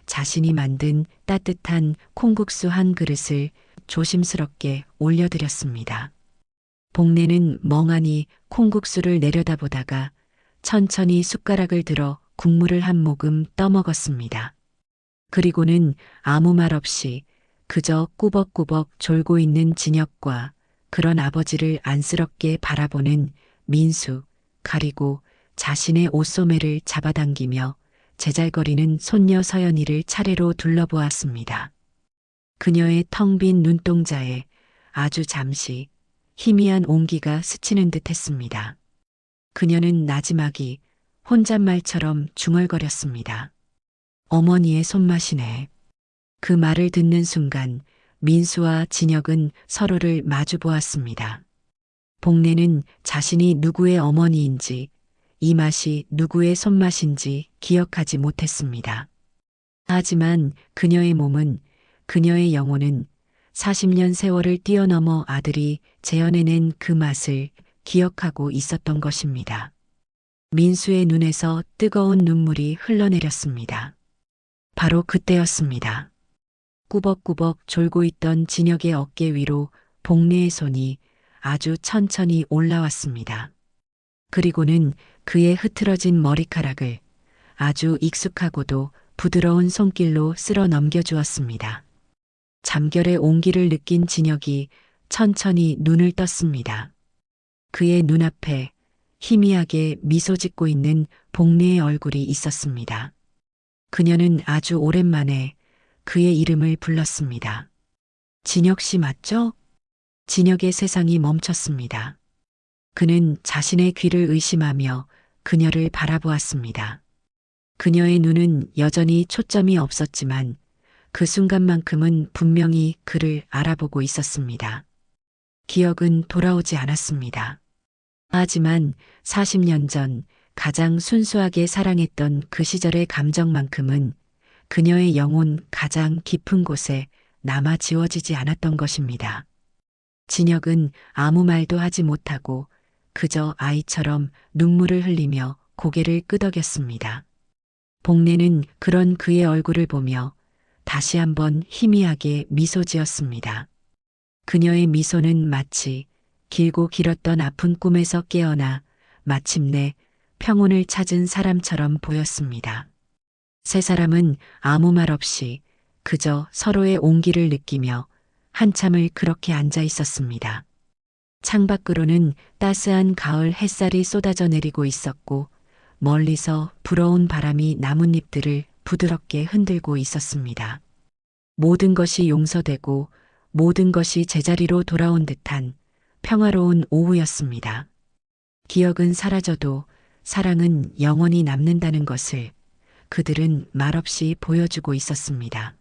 자신이 만든 따뜻한 콩국수 한 그릇을 조심스럽게 올려드렸습니다. 복래는 멍하니 콩국수를 내려다보다가 천천히 숟가락을 들어 국물을 한 모금 떠먹었습니다. 그리고는 아무 말 없이 그저 꾸벅꾸벅 졸고 있는 진혁과 그런 아버지를 안쓰럽게 바라보는 민수, 그리고 자신의 옷소매를 잡아당기며 제잘거리는 손녀 서연이를 차례로 둘러보았습니다. 그녀의 텅 빈 눈동자에 아주 잠시 희미한 온기가 스치는 듯 했습니다. 그녀는 나지막이 혼잣말처럼 중얼거렸습니다. 어머니의 손맛이네. 그 말을 듣는 순간 민수와 진혁은 서로를 마주 보았습니다. 복래는 자신이 누구의 어머니인지 이 맛이 누구의 손맛인지 기억하지 못했습니다. 하지만 그녀의 몸은 그녀의 영혼은 40년 세월을 뛰어넘어 아들이 재현해낸 그 맛을 기억하고 있었던 것입니다. 민수의 눈에서 뜨거운 눈물이 흘러내렸습니다. 바로 그때였습니다. 꾸벅꾸벅 졸고 있던 진혁의 어깨 위로 복례의 손이 아주 천천히 올라왔습니다. 그리고는 그의 흐트러진 머리카락을 아주 익숙하고도 부드러운 손길로 쓸어 넘겨주었습니다. 잠결의 온기를 느낀 진혁이 천천히 눈을 떴습니다. 그의 눈앞에 희미하게 미소 짓고 있는 복례의 얼굴이 있었습니다. 그녀는 아주 오랜만에 그의 이름을 불렀습니다. 진혁 씨 맞죠? 진혁의 세상이 멈췄습니다. 그는 자신의 귀를 의심하며 그녀를 바라보았습니다. 그녀의 눈은 여전히 초점이 없었지만 그 순간만큼은 분명히 그를 알아보고 있었습니다. 기억은 돌아오지 않았습니다. 하지만 40년 전 가장 순수하게 사랑했던 그 시절의 감정만큼은 그녀의 영혼 가장 깊은 곳에 남아 지워지지 않았던 것입니다. 진혁은 아무 말도 하지 못하고 그저 아이처럼 눈물을 흘리며 고개를 끄덕였습니다. 복례는 그런 그의 얼굴을 보며 다시 한번 희미하게 미소 지었습니다. 그녀의 미소는 마치 길고 길었던 아픈 꿈에서 깨어나 마침내 평온을 찾은 사람처럼 보였습니다. 세 사람은 아무 말 없이 그저 서로의 온기를 느끼며 한참을 그렇게 앉아 있었습니다. 창밖으로는 따스한 가을 햇살이 쏟아져 내리고 있었고 멀리서 불어온 바람이 나뭇잎들을 부드럽게 흔들고 있었습니다. 모든 것이 용서되고 모든 것이 제자리로 돌아온 듯한 평화로운 오후였습니다. 기억은 사라져도 사랑은 영원히 남는다는 것을 그들은 말없이 보여주고 있었습니다.